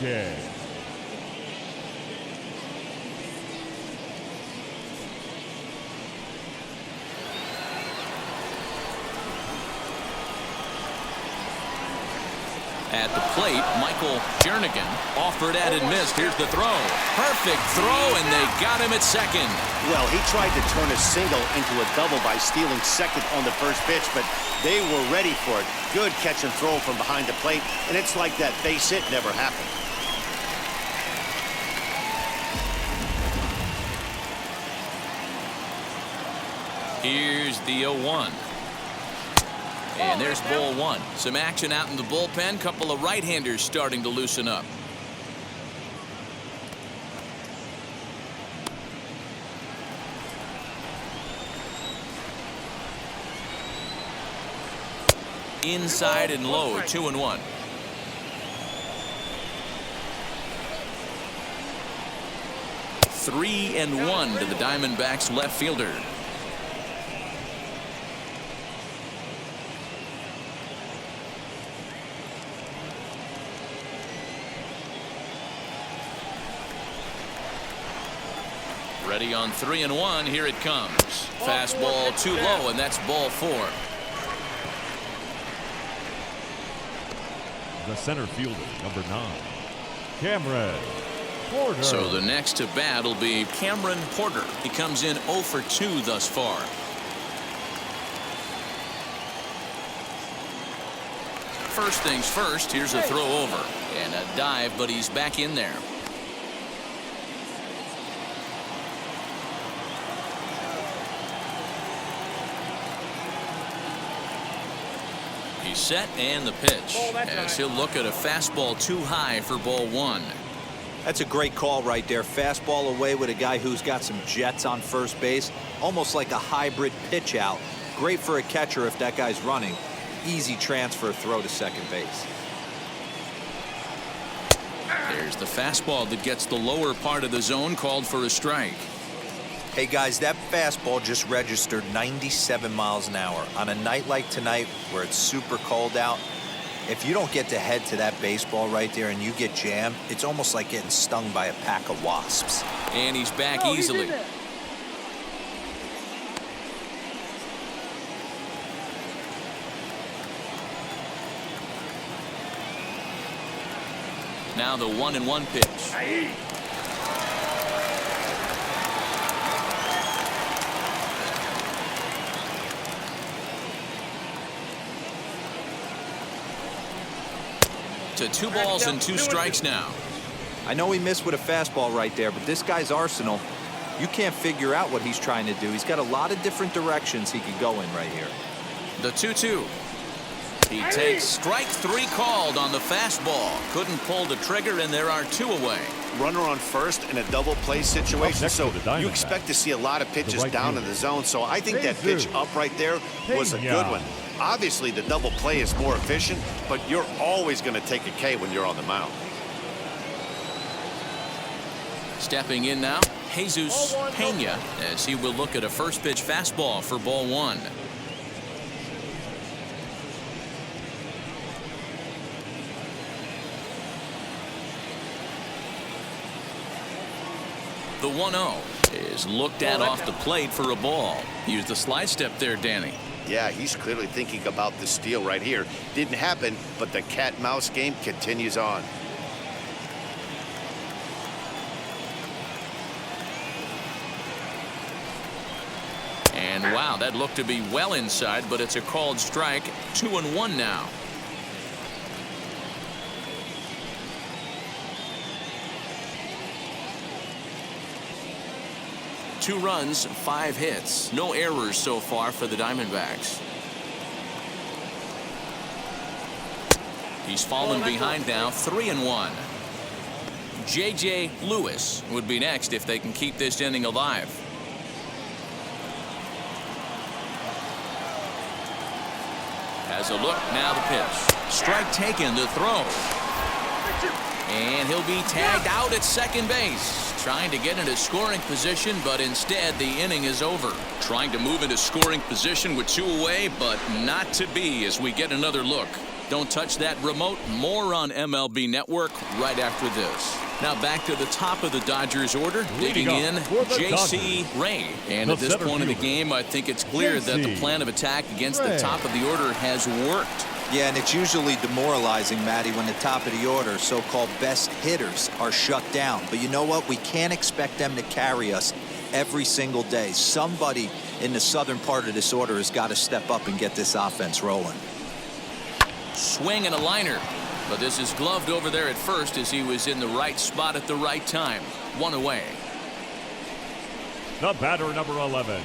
At the plate, Michael Jernigan offered at and missed. Here's the throw. Perfect throw, and they got him at second. Well, he tried to turn a single into a double by stealing second on the first pitch, but they were ready for it. Good catch and throw from behind the plate, and it's like that base hit never happened. Here's the 0-1. And there's ball 1. Some action out in the bullpen. Couple of right-handers starting to loosen up. Inside and low, 2-1. Three and 1 to the Diamondbacks left fielder. Ready on 3 and 1. Here it comes. Fastball too low, and that's ball 4. The center fielder, number 9, Cameron Porter. So the next to bat will be Cameron Porter. He comes in 0 for 2 thus far. First things first, here's a throw over. And a dive, but he's back in there. He's set and the pitch. As he'll look at a fastball too high for ball 1. That's a great call right there. Fastball away with a guy who's got some jets on first base. Almost like a hybrid pitch out. Great for a catcher if that guy's running. Easy transfer throw to second base. There's the fastball that gets the lower part of the zone, called for a strike. Hey guys, that fastball just registered 97 miles an hour. On a night like tonight where it's super cold out, if you don't get to head to that baseball right there and you get jammed, it's almost like getting stung by a pack of wasps. And he's back easily. Now the 1-1 pitch. to 2 balls and 2 strikes now. I know he missed with a fastball right there, but this guy's arsenal, you can't figure out what he's trying to do. He's got a lot of different directions he could go in right here. The 2-2. He takes strike 3 called on the fastball. Couldn't pull the trigger, and there are 2 away. Runner on first in a double play situation, next so to the Diamondbacks, you expect to see a lot of pitches right down fielder, in the zone. So I think that pitch Jesus. up right there was a good one. Obviously, the double play is more efficient, but you're always going to take a K when you're on the mound. Stepping in now, Jesus Pena, as he will look at a first pitch fastball for ball 1. The 1-0 is looked at off the plate for a ball. Use the slide step there, Danny. Yeah, he's clearly thinking about the steal right here. Didn't happen, but the cat-mouse game continues on. And wow, that looked to be well inside, but it's a called strike. 2-1 now. Two runs, 5 hits, no errors so far for the Diamondbacks. He's fallen behind now, 3-1. J.J. Lewis would be next if they can keep this inning alive. Has a look, now the pitch. Strike taken, the throw. And he'll be tagged out at second base. Trying to get into scoring position, but instead the inning is over. Trying to move into scoring position with 2 away, but not to be as we get another look. Don't touch that remote. More on MLB Network right after this. Now back to the top of the Dodgers order. Digging in, J.C. Ray. And at this point in the game, I think it's clear that the plan of attack against the top of the order has worked. Yeah, and it's usually demoralizing, Matty, when the top of the order, so-called best hitters, are shut down. But you know what? We can't expect them to carry us every single day. Somebody in the southern part of this order has got to step up and get this offense rolling. Swing and a liner. But this is gloved over there at first as he was in the right spot at the right time. 1 away. The batter, number 11,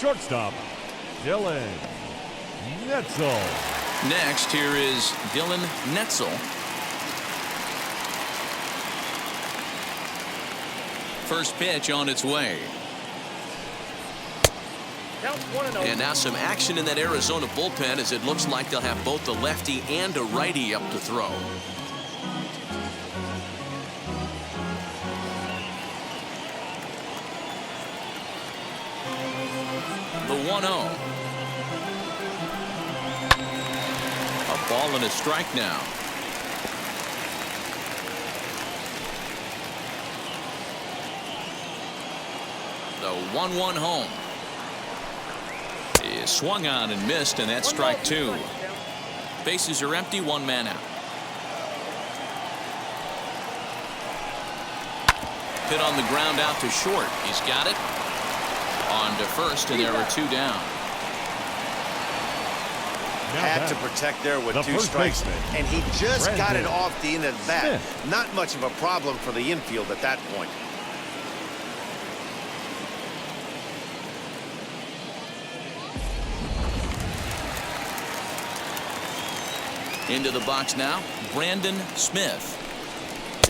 shortstop, Dylan Netzel. Next, here is Dylan Netzel. First pitch on its way. And now some action in that Arizona bullpen as it looks like they'll have both the lefty and a righty up to throw. The 1-0. A ball and a strike now. The 1-1 home. Is swung on and missed, and that's strike 2. Bases are empty, 1 man out. Hit on the ground out to short. He's got it. On to first, and there are 2 down. Had to protect there with 2 strikes, and he just got it off the end of the bat. Not much of a problem for the infield at that point. Into the box now, Brandon Smith.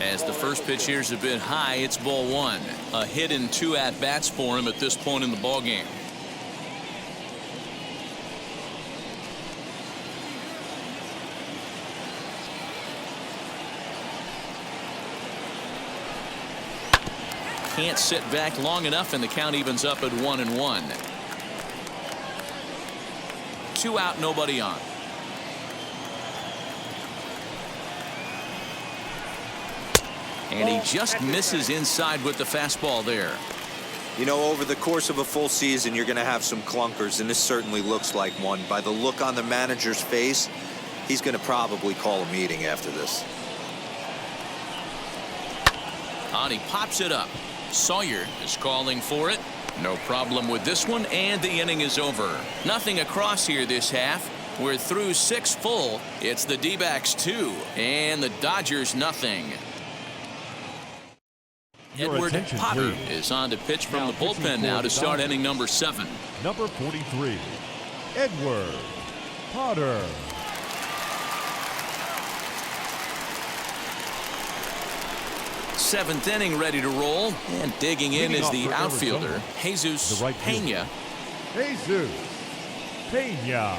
As the first pitch here is a bit high, it's ball 1. A hit and 2 at-bats for him at this point in the ballgame. Can't sit back long enough, and the count evens up at 1-1. 2 out, nobody on. And he just misses inside with the fastball there. You know, over the course of a full season, you're going to have some clunkers, and this certainly looks like one. By the look on the manager's face, he's going to probably call a meeting after this. And he pops it up. Sawyer is calling for it. No problem with this one, and the inning is over. Nothing across here this half. We're through 6 full. It's the D-backs 2 and the Dodgers nothing. Your Edward attention, Potter please. is on to pitch from Now the pitching bullpen for now the to start Dodgers. inning number 7. Number 43, Edward Potter. Seventh inning ready to roll, and digging in Leading is off the for outfielder, Arizona, Jesus the right Pena. Jesus Pena.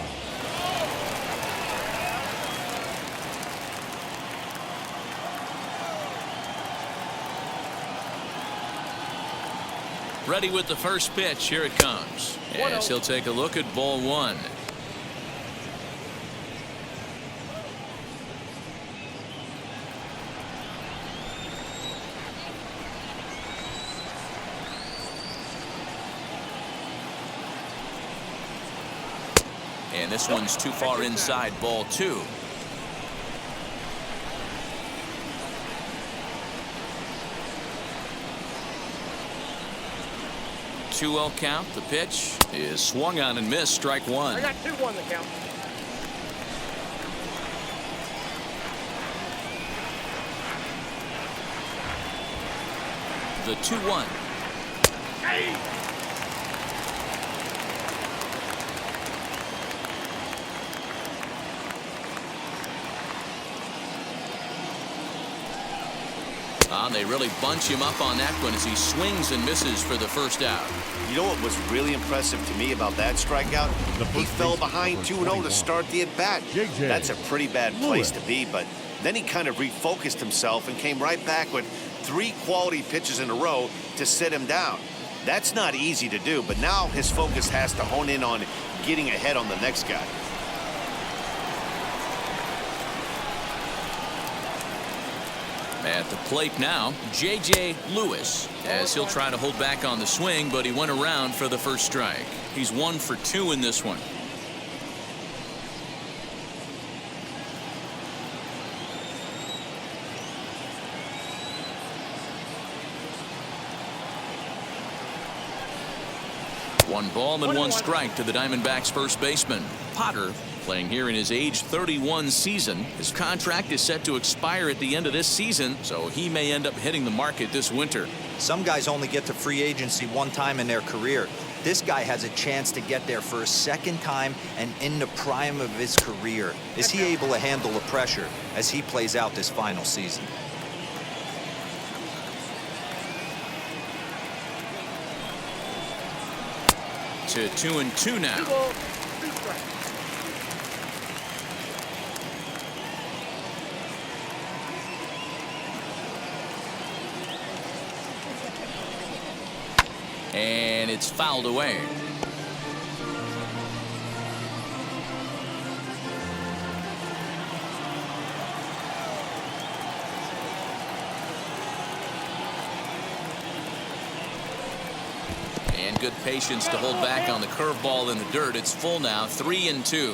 Ready with the first pitch. Here it comes. As he'll take a look at ball 1. And this one's too far inside, ball 2. Two-oh count. The pitch is swung on and missed. Strike 1. I got 2-1 the count. The 2-1. Hey! They really bunch him up on that one as he swings and misses for the first out. You know what was really impressive to me about that strikeout? He fell behind 2-0 to start the at-bat. That's a pretty bad place to be, but then he kind of refocused himself and came right back with 3 quality pitches in a row to sit him down. That's not easy to do, but now his focus has to hone in on getting ahead on the next guy. At the plate now, J.J. Lewis, as he'll try to hold back on the swing, but he went around for the first strike. He's 1 for 2 in this one. One ball and 1 strike to the Diamondbacks first baseman. Potter, playing here in his age 31 season. His contract is set to expire at the end of this season, so he may end up hitting the market this winter. Some guys only get to free agency one time in their career. This guy has a chance to get there for a second time and in the prime of his career. Is he able to handle the pressure as he plays out this final season? To 2-2 now. 2 balls, 2 strikes. And it's fouled away. And good patience to hold back on the curveball in the dirt. It's full now, 3-2.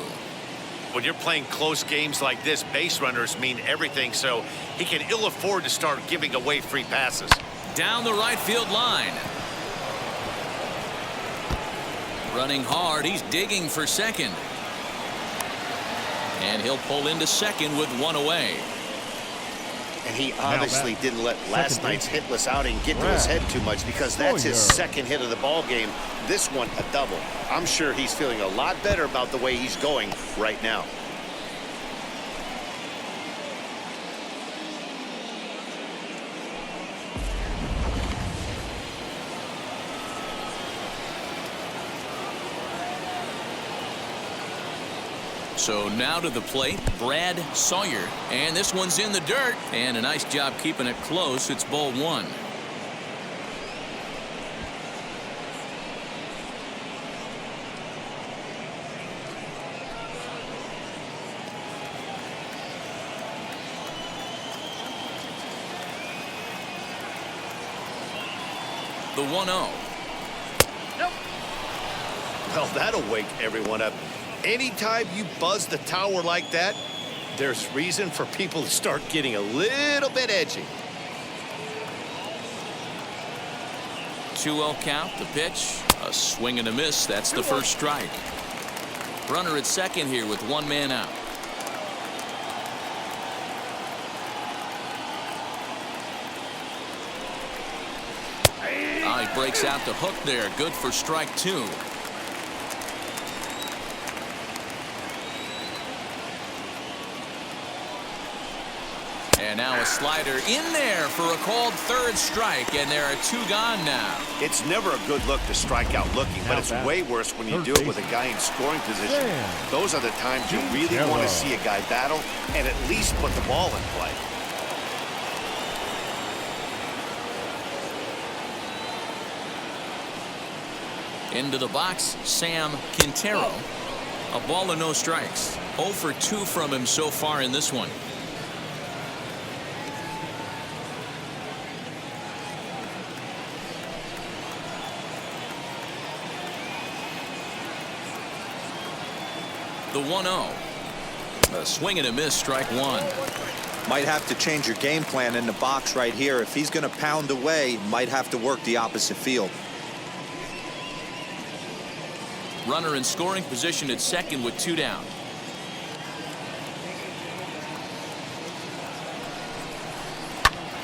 When you're playing close games like this, base runners mean everything, so he can ill afford to start giving away free passes. Down the right field line. Running hard, he's digging for second. And he'll pull into second with 1 away. And he obviously didn't let last night's hitless outing get to his head too much, because that's his second hit of the ball game. This one a double. I'm sure he's feeling a lot better about the way he's going right now. So now to the plate, Brad Sawyer. And this one's in the dirt. And a nice job keeping it close. It's ball 1. The 1-0. Nope. Well, that'll wake everyone up. Anytime you buzz the tower like that, there's reason for people to start getting a little bit edgy. 2-0 count. The pitch, a swing and a miss. That's the first strike. Runner at second here with one man out. He breaks out the hook there. Good for strike two. And now a slider in there for a called third strike, and there are two gone now. It's never a good look to strike out looking, but it's way worse when you do it with a guy in scoring position. Those are the times you really want to see a guy battle and at least put the ball in play. Into the box, Sam Quintero. A ball and no strikes. 0 for 2 from him so far in this one. The 1-0. A swing and a miss, strike one. Might have to change your game plan in the box right here. If he's going to pound away, might have to work the opposite field. Runner in scoring position at second with two down.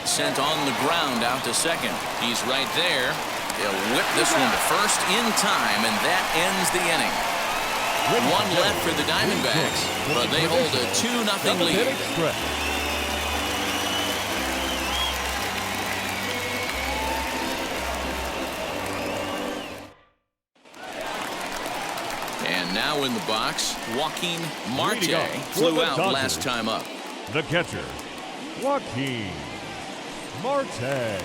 Sent on the ground out to second. He's right there. He'll whip this one to first in time, and that ends the inning. One left for the Diamondbacks, but they hold a 2-0 lead. And now in the box, Joaquin Marte flew out last time up. The catcher, Joaquin Marte.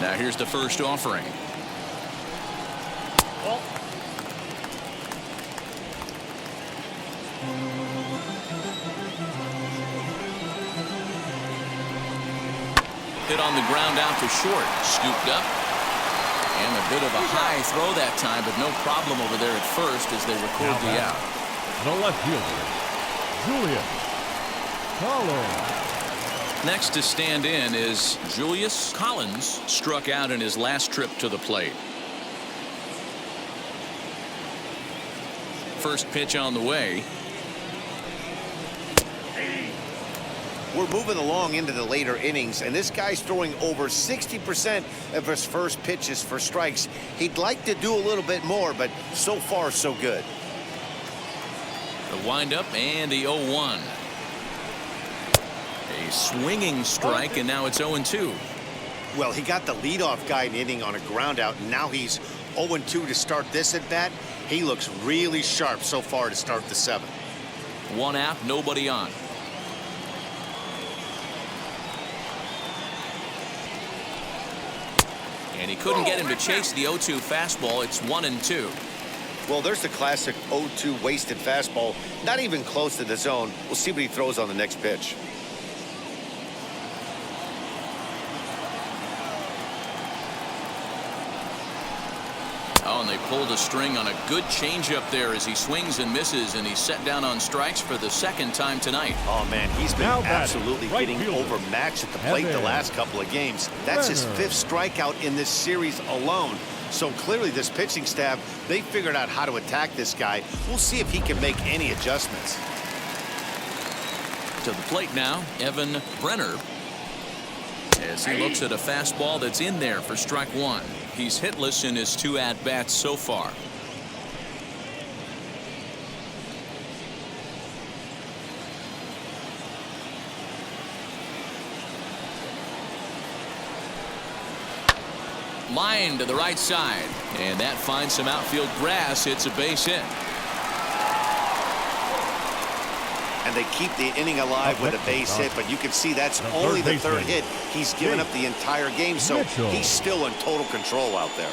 Now here's the first offering. Hit on the ground out to short, scooped up. And a bit of a high throw that time, but no problem over there at first as they record the out. The left fielder, Julius Collins. Next to stand in is Julius Collins. Struck out in his last trip to the plate. First pitch on the way. We're moving along into the later innings, and this guy's throwing over 60% of his first pitches for strikes. He'd like to do a little bit more, but so far, so good. The windup and the 0-1. A swinging strike, and now it's 0-2. Well, he got the leadoff guy in the inning on a ground out, and now he's 0-2 to start this at bat. He looks really sharp so far to start the seventh. One out, nobody on. And he couldn't get him to chase the 0-2 fastball. It's 1-2. Well, there's the classic 0-2 wasted fastball. Not even close to the zone. We'll see what he throws on the next pitch. Oh, and they pulled a string on a good changeup there as he swings and misses, and he's set down on strikes for the second time tonight. Oh, man, he's been absolutely getting overmatched at the plate the last couple of games. That's his 5th strikeout in this series alone. So clearly this pitching staff, they figured out how to attack this guy. We'll see if he can make any adjustments. To the plate now, Evan Brenner, as he looks at a fastball that's in there for strike one. He's hitless in his 2 at-bats so far. Line to the right side, and that finds some outfield grass. It's a base hit. And they keep the inning alive with a base hit, but you can see that's only the 3rd hit. He's given up the entire game, so he's still in total control out there.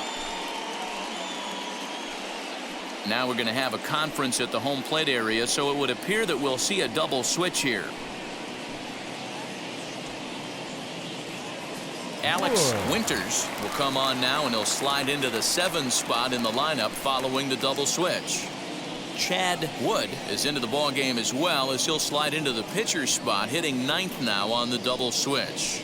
Now we're going to have a conference at the home plate area, so it would appear that we'll see a double switch here. Alex Winters will come on now, and he'll slide into the 7 spot in the lineup following the double switch. Chad Wood is into the ball game as well, as he'll slide into the pitcher spot, hitting 9th now on the double switch.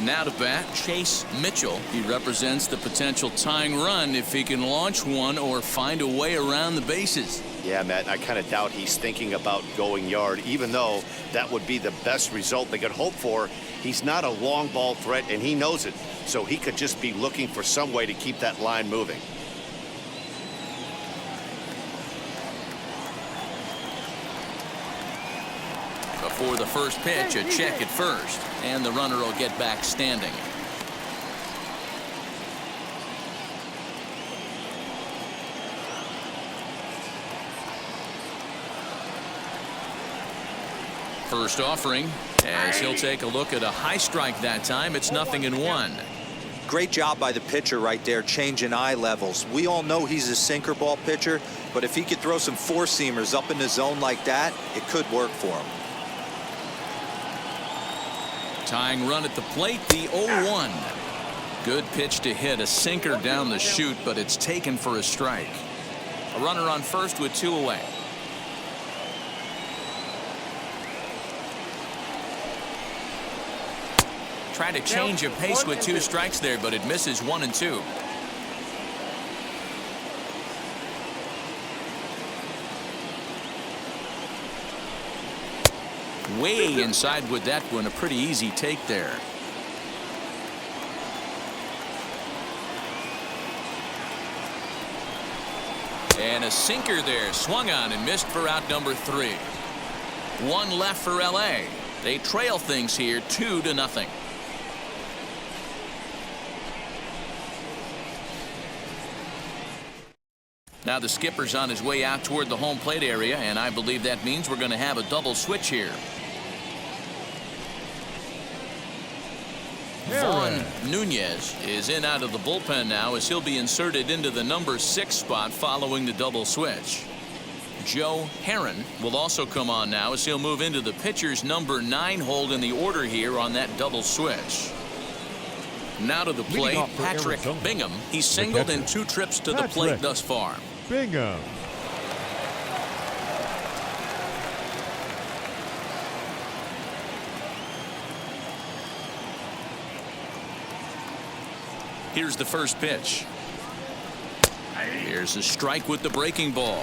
Now to bat, Chase Mitchell. He represents the potential tying run if he can launch one or find a way around the bases. Yeah, Matt, I kind of doubt he's thinking about going yard, even though that would be the best result they could hope for. He's not a long ball threat, and he knows it, so he could just be looking for some way to keep that line moving. Before the first pitch, a check at first, and the runner will get back standing. First offering, as he'll take a look at a high strike that time. It's 0-1. Great job by the pitcher right there, changing eye levels. We all know he's a sinker ball pitcher, but if he could throw some four-seamers up in the zone like that, it could work for him. Tying run at the plate, the 0-1. Good pitch to hit, a sinker down the chute, but it's taken for a strike. A runner on first with 2 away. Try to change a pace with 2 strikes there, but it misses 1 and 2. Way inside with that one, a pretty easy take there. And a sinker there, swung on and missed for out number 3. 1 left for LA. They trail things here 2-0. Now the skipper's on his way out toward the home plate area, and I believe that means we're going to have a double switch here. Vaughn Nunez is in out of the bullpen now, as he'll be inserted into the number 6 spot following the double switch. Joe Herron will also come on now, as he'll move into the pitcher's number 9 hold in the order here on that double switch. Now to the plate, Patrick Bingham. He's singled in 2 trips to the plate thus far. Bingham. Here's the first pitch. Here's a strike with the breaking ball.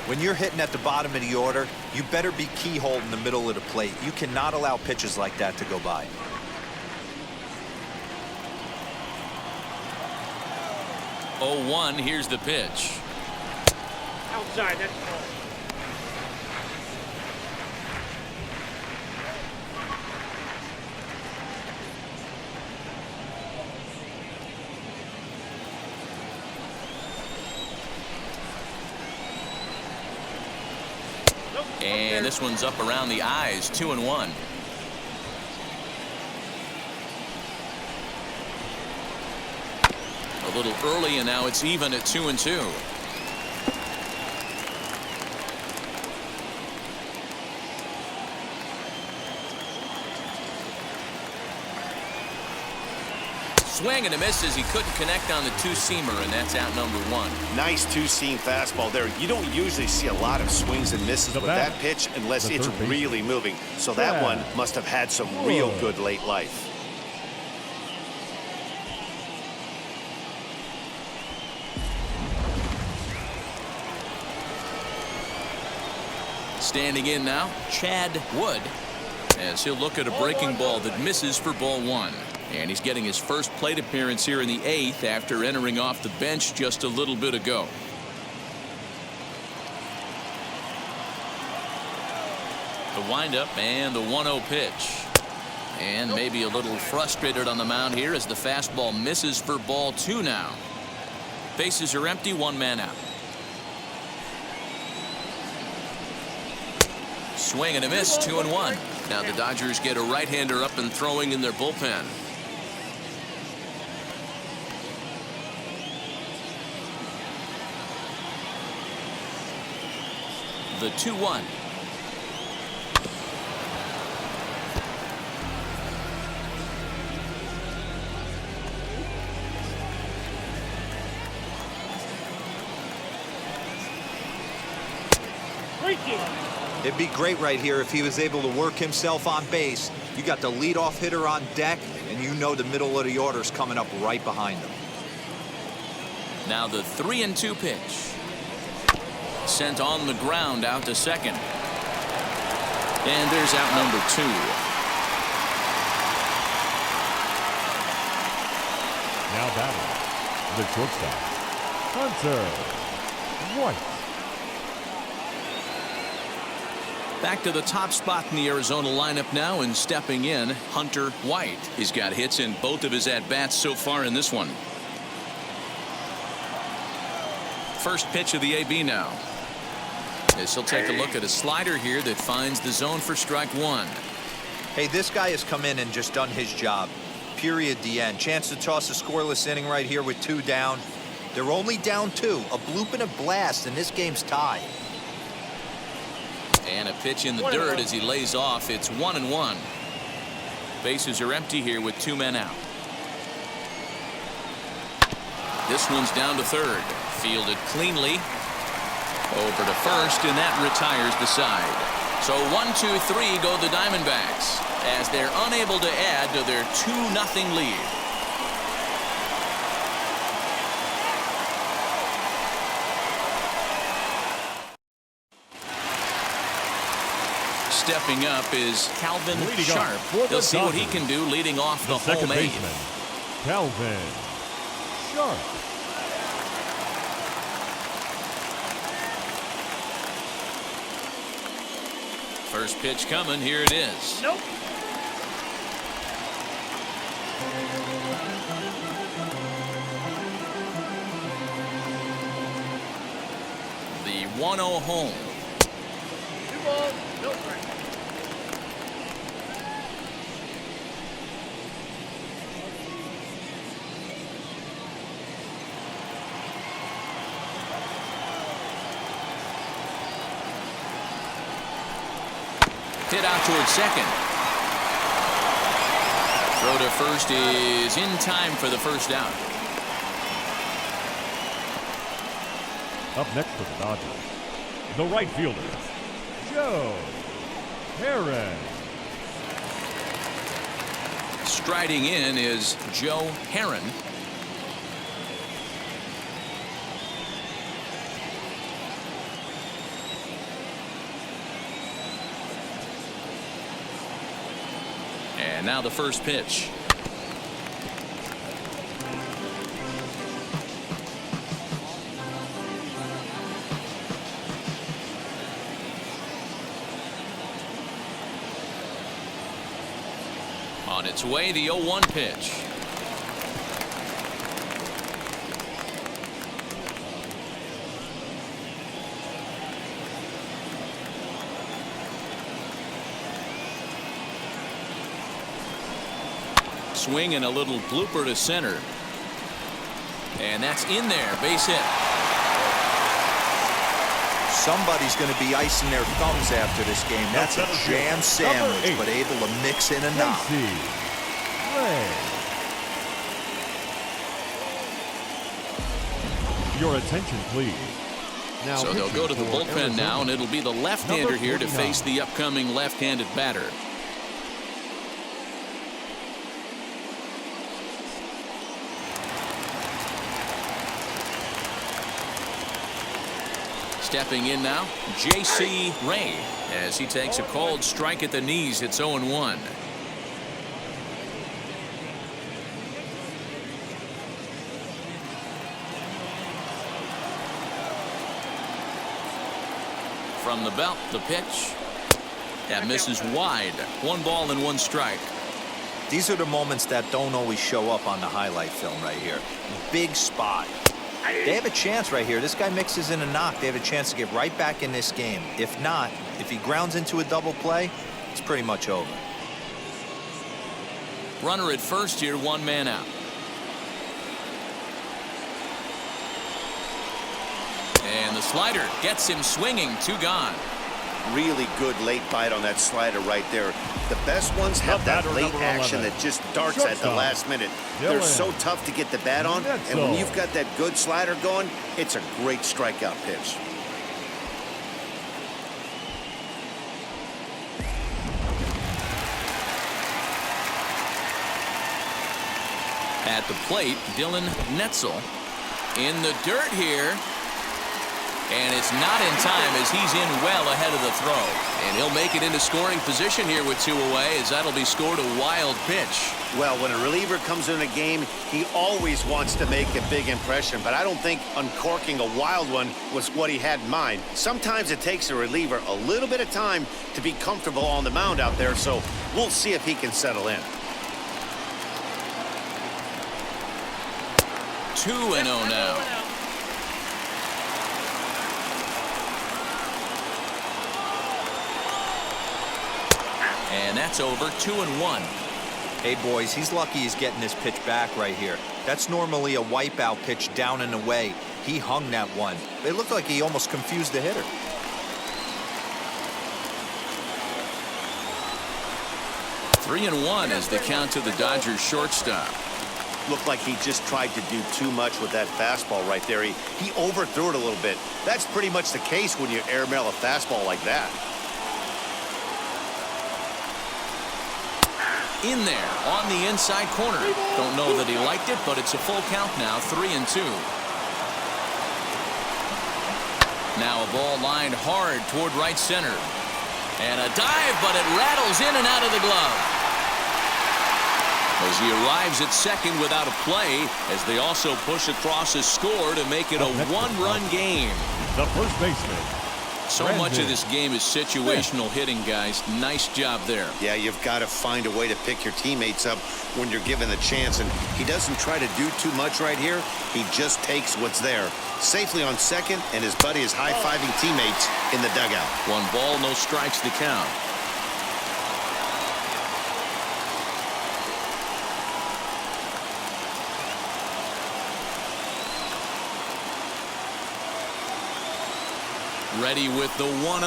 When you're hitting at the bottom of the order, you better be keyhole in the middle of the plate. You cannot allow pitches like that to go by. Oh, 1, here's the pitch. Outside, that's all. And this one's up around the eyes, 2-1. A little early, and now it's even at 2-2. Swing and a miss as he couldn't connect on the 2-seamer, and that's out number 1. Nice 2-seam fastball there. You don't usually see a lot of swings and misses with that pitch unless it's really moving. So that one must have had some real good late life. Standing in now, Chad Wood, as he'll look at a breaking ball that misses for ball 1. And he's getting his first plate appearance here in the 8th after entering off the bench just a little bit ago. The windup and the 1-0 pitch. And maybe a little frustrated on the mound here as the fastball misses for ball 2 now. Bases are empty, 1 man out. Swing and a miss, 2-1. Now the Dodgers get a right-hander up and throwing in their bullpen. The 2-1. Freaky. It'd be great right here if he was able to work himself on base. You got the leadoff hitter on deck, and you know the middle of the order's coming up right behind him. Now the 3-2 pitch. Sent on the ground out to second. And there's out number 2. Now batting, the shortstop, Hunter White. Back to the top spot in the Arizona lineup now, and stepping in, Hunter White. He's got hits in both of his at-bats so far in this one. First pitch of the AB now. This will take a look at a slider here that finds the zone for strike 1. Hey, this guy has come in and just done his job. Period, the end. Chance to toss a scoreless inning right here with 2 down. They're only down 2. A bloop and a blast, and this game's tied. And a pitch in the dirt as he lays off. It's 1-1. Bases are empty here with 2 men out. This one's down to third. Fielded cleanly. Over to first, and that retires the side. So 1-2-3 go the Diamondbacks as they're unable to add to their 2-0 lead. Stepping up is Calvin Sharp. He'll see what he can do leading off the second home 8th. baseman, Calvin Sharp. First pitch coming. Here it is. Nope. The 1-0 home. 2 balls, no strikes. Hit out towards second. Throw to first is in time for the first out. Up next for the Dodgers, the right fielder, Joe Herron. Striding in is Joe Herron. And now the first pitch. On its way, the 0-1 pitch. Swing and a little blooper to center. And that's in there. Base hit. Somebody's going to be icing their thumbs after this game. That's a jam sandwich, but able to mix in a knock. Your attention, please. Now So they'll go to the bullpen now, and it'll be the left-hander here to face the upcoming left-handed batter. Stepping in now, J.C. Ray, as he takes a called strike at the knees. It's 0-1. From the belt, the pitch. That misses wide. 1 ball and 1 strike. These are the moments that don't always show up on the highlight film right here. Big spot. They have a chance right here. This guy mixes in a knock. They have a chance to get right back in this game. If not, if he grounds into a double play, it's pretty much over. Runner at first here, 1 man out. And the slider gets him swinging. 2 gone. Really good late bite on that slider right there. The best ones have that late action that just darts at the last minute. They're so tough to get the bat on, and when you've got that good slider going, it's a great strikeout pitch. At the plate, Dylan Netzel in the dirt here. And it's not in time as he's in well ahead of the throw. And he'll make it into scoring position here with 2 away as that'll be scored a wild pitch. Well, when a reliever comes in a game, he always wants to make a big impression, but I don't think uncorking a wild one was what he had in mind. Sometimes it takes a reliever a little bit of time to be comfortable on the mound out there, so we'll see if he can settle in. 2-0 now. And that's over. 2-1. Hey, boys, he's lucky he's getting this pitch back right here. That's normally a wipeout pitch down and away. He hung that one. It looked like he almost confused the hitter. Three and one is the count to the Dodgers shortstop. Looked like he just tried to do too much with that fastball right there. He overthrew it a little bit. That's pretty much the case when you airmail a fastball like that. In there on the inside corner. Don't know that he liked it, but it's a full count now. 3-2. Now a ball lined hard toward right center. And a dive, but it rattles in and out of the glove. As he arrives at second without a play, as they also push across a score to make it a one-run game. The first baseman. So much of this game is situational hitting, guys. Nice job there. Yeah, you've got to find a way to pick your teammates up when you're given the chance, and he doesn't try to do too much right here. He just takes what's there. Safely on second, and his buddy is high-fiving teammates in the dugout. 1 ball, no strikes to count. Ready with the 1-0.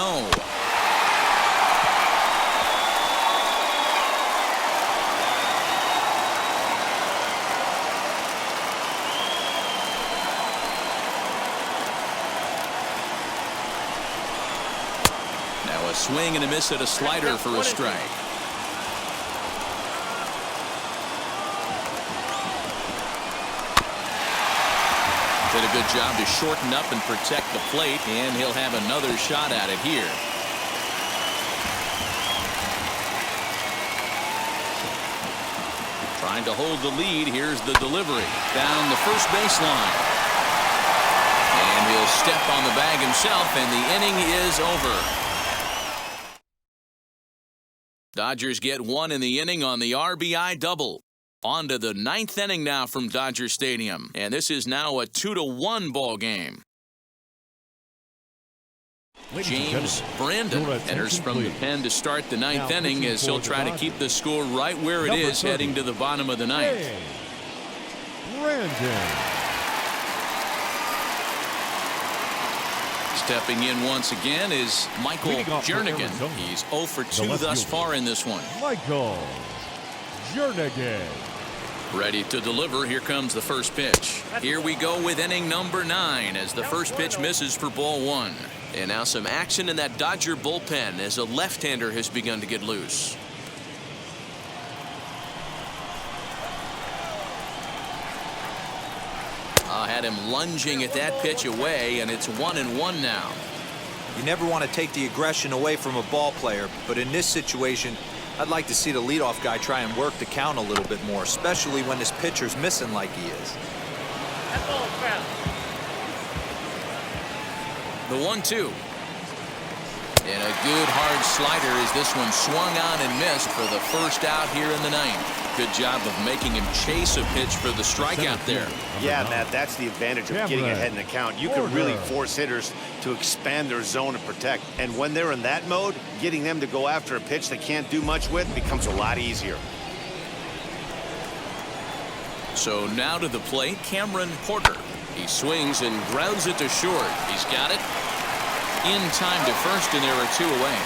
Now a swing and a miss at a slider for a strike. Did a good job to shorten up and protect the plate, and he'll have another shot at it here. Trying to hold the lead. Here's the delivery down the first baseline. And he'll step on the bag himself, and the inning is over. Dodgers get 1 in the inning on the RBI double. On to the 9th inning now from Dodger Stadium, and this is now a 2-1 ball game. James Brandon enters from the pen to start the 9th inning as he'll try to keep the score right where it is heading to the bottom of the 9th. Brandon. Stepping in once again is Michael Jernigan. He's 0 for 2 thus far in this one. Michael Jernigan. Ready to deliver. Here comes the first pitch. Here we go with inning number 9 as the first pitch misses for ball 1. And now some action in that Dodger bullpen as a left-hander has begun to get loose. Had him lunging at that pitch away, and it's 1-1 now. You never want to take the aggression away from a ball player, but in this situation, I'd like to see the leadoff guy try and work the count a little bit more, especially when this pitcher's missing like he is. That ball is foul. The 1-2. And a good hard slider as this one swung on and missed for the first out here in the 9th. Good job of making him chase a pitch for the strikeout there. Yeah, Matt, that's the advantage of getting ahead in the count. You can really force hitters to expand their zone and protect. And when they're in that mode, getting them to go after a pitch they can't do much with becomes a lot easier. So now to the plate, Cameron Porter. He swings and grounds it to short. He's got it in time to first, and there are 2 away.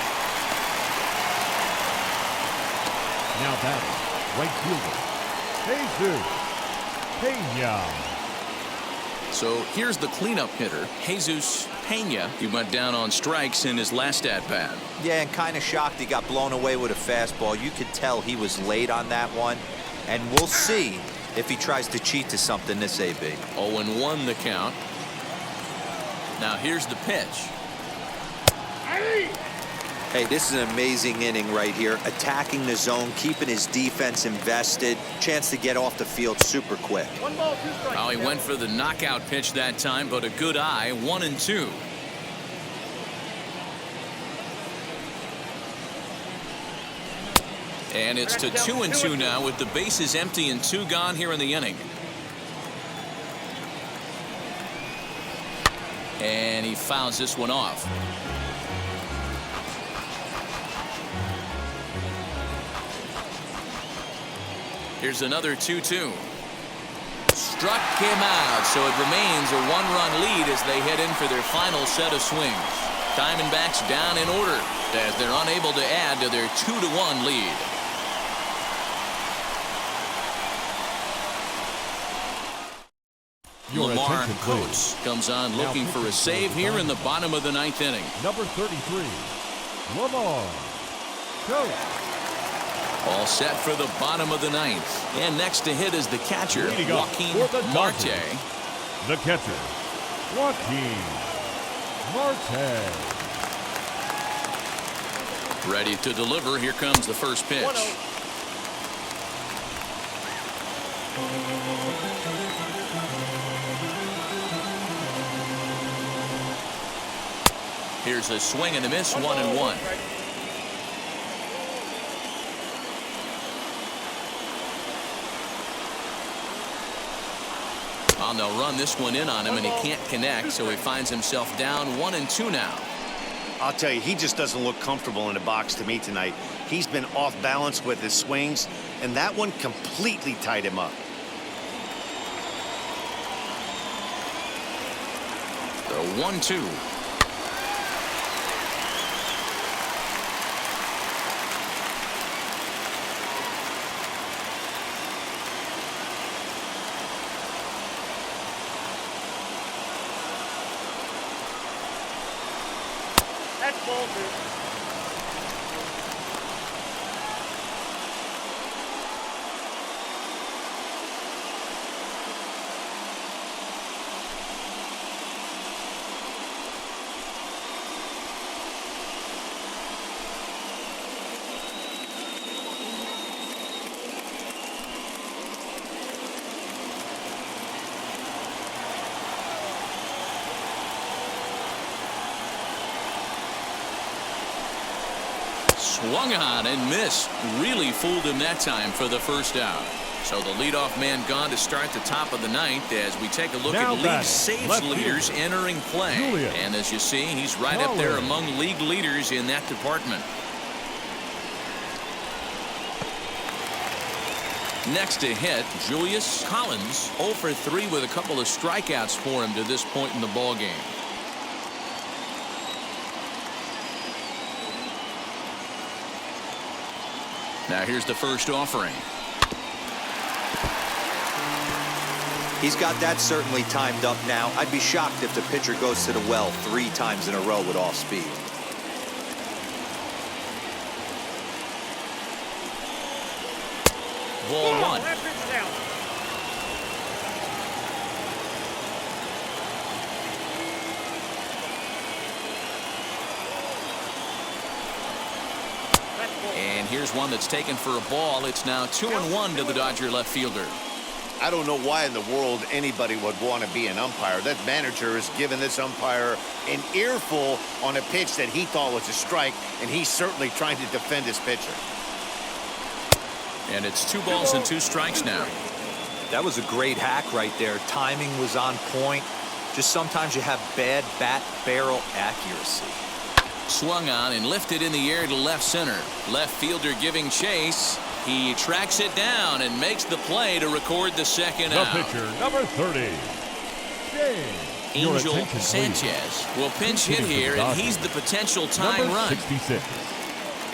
Now batting, right fielder, Jesus Pena. So here's the cleanup hitter, Jesus Pena. He went down on strikes in his last at-bat. Yeah, and kind of shocked he got blown away with a fastball. You could tell he was late on that one. And we'll see if he tries to cheat to something this AB. 0-1 the count. Now here's the pitch. Hey, this is an amazing inning right here. Attacking the zone, keeping his defense invested. Chance to get off the field super quick. 1 ball, 2 strikes. Oh, he went for the knockout pitch that time, but a good eye. 1-2. And it's to 2-2 now with the bases empty and 2 gone here in the inning. And he fouls this one off. Here's another 2-2. Struck him out, so it remains a 1-run lead as they head in for their final set of swings. Diamondbacks down in order as they're unable to add to their 2-1 lead. Your Lamar attention, Coates please. comes on Now looking for a pitching save for the here in the bottom of the 9th inning. Number 33, Lamar Coates. All set for the bottom of the 9th. And next to hit is the catcher, Leading up Joaquin for the Marte. Dodgers, the catcher, Joaquin Marte. Ready to deliver. Here comes the first pitch. 1-0. Here's a swing and a miss, 1-1. And they'll run this one in on him, and he can't connect, so he finds himself down 1-2 now. I'll tell you, he just doesn't look comfortable in the box to me tonight. He's been off balance with his swings, and that one completely tied him up. The 1-2. That's ball 2. Swung on and missed. Really fooled him that time for the first out. So the leadoff man gone to start the top of the 9th as we take a look Now at league batting, saves left leaders fielder, entering play. Julius. And as you see, he's right up there Collins. among league leaders in that department. Next to hit, Julius Collins, 0 for 3 with a couple of strikeouts for him to this point in the ball game. Now here's the first offering. He's got that certainly timed up now. I'd be shocked if the pitcher goes to the well 3 times in a row with off speed. Ball 1. That pitch down. That's ball. And here's one that's taken for a ball. It's now 2-1 to the Dodger left fielder. I don't know why in the world anybody would want to be an umpire. That manager has given this umpire an earful on a pitch that he thought was a strike, and he's certainly trying to defend his pitcher. And it's 2 balls and 2 strikes now. That was a great hack right there. Timing was on point. Just sometimes you have bad bat barrel accuracy. Swung on and lifted in the air to left center. Left fielder giving chase. He tracks it down and makes the play to record the second The out. pitcher, number 30, James. Your Angel attention, please. Sanchez will pinch hit Hitting for the here, and Dodgers. he's the potential tying Number run. 66,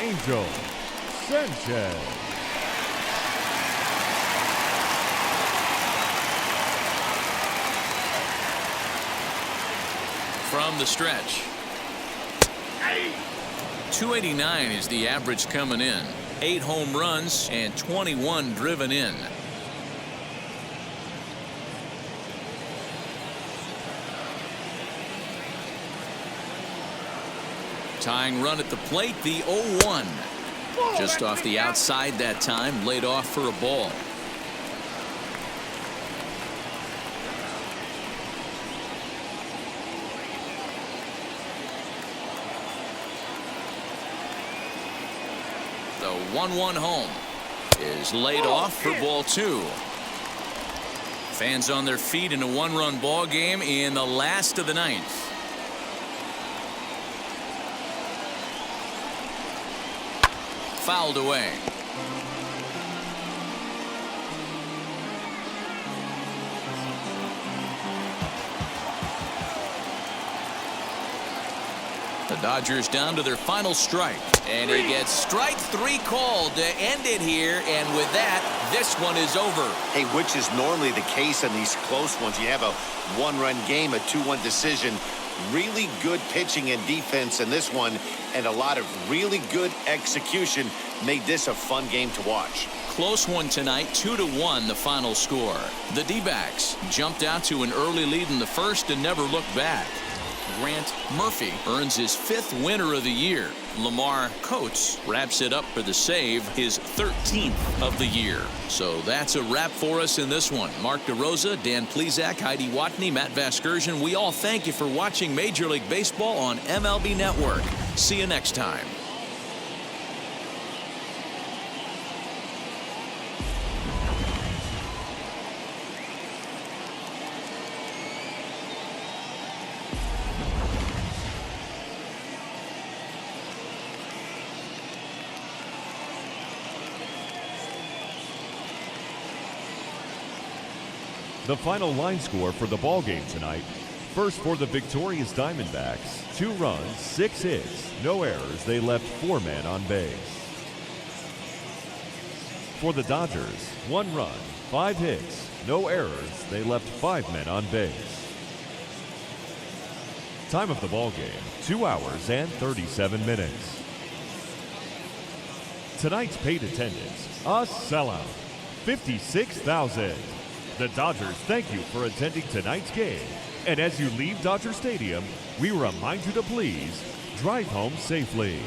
Angel Sanchez. From the stretch. 289 is the average coming in. 8 home runs and 21 driven in. Tying run at the plate, the 0-1. Just off the outside that time, laid off for a ball. The 1-1 home is laid off for ball 2. Fans on their feet in a one-run ball game in the last of the ninth. Fouled away. The Dodgers down to their final strike. And he gets strike 3 called to end it here. And with that, this one is over. Hey, which is normally the case in these close ones. You have a one-run game, a 2-1 decision. Really good pitching and defense in this one, and a lot of really good execution made this a fun game to watch. Close one tonight, 2-1 the final score. The D-backs jumped out to an early lead in the first and never looked back. Grant Murphy earns his 5th winner of the year. Lamar Coates wraps it up for the save, his 13th of the year. So that's a wrap for us in this one. Mark DeRosa, Dan Plesac, Heidi Watney, Matt Vasgersian, we all thank you for watching Major League Baseball on MLB Network. See you next time. The final line score for the ball game tonight. First for the victorious Diamondbacks, 2 runs, 6 hits, no errors. They left 4 men on base. For the Dodgers, 1 run, 5 hits, no errors. They left 5 men on base. Time of the ball game, 2 hours and 37 minutes. Tonight's paid attendance, a sellout, 56,000. The Dodgers thank you for attending tonight's game. And as you leave Dodger Stadium, we remind you to please drive home safely.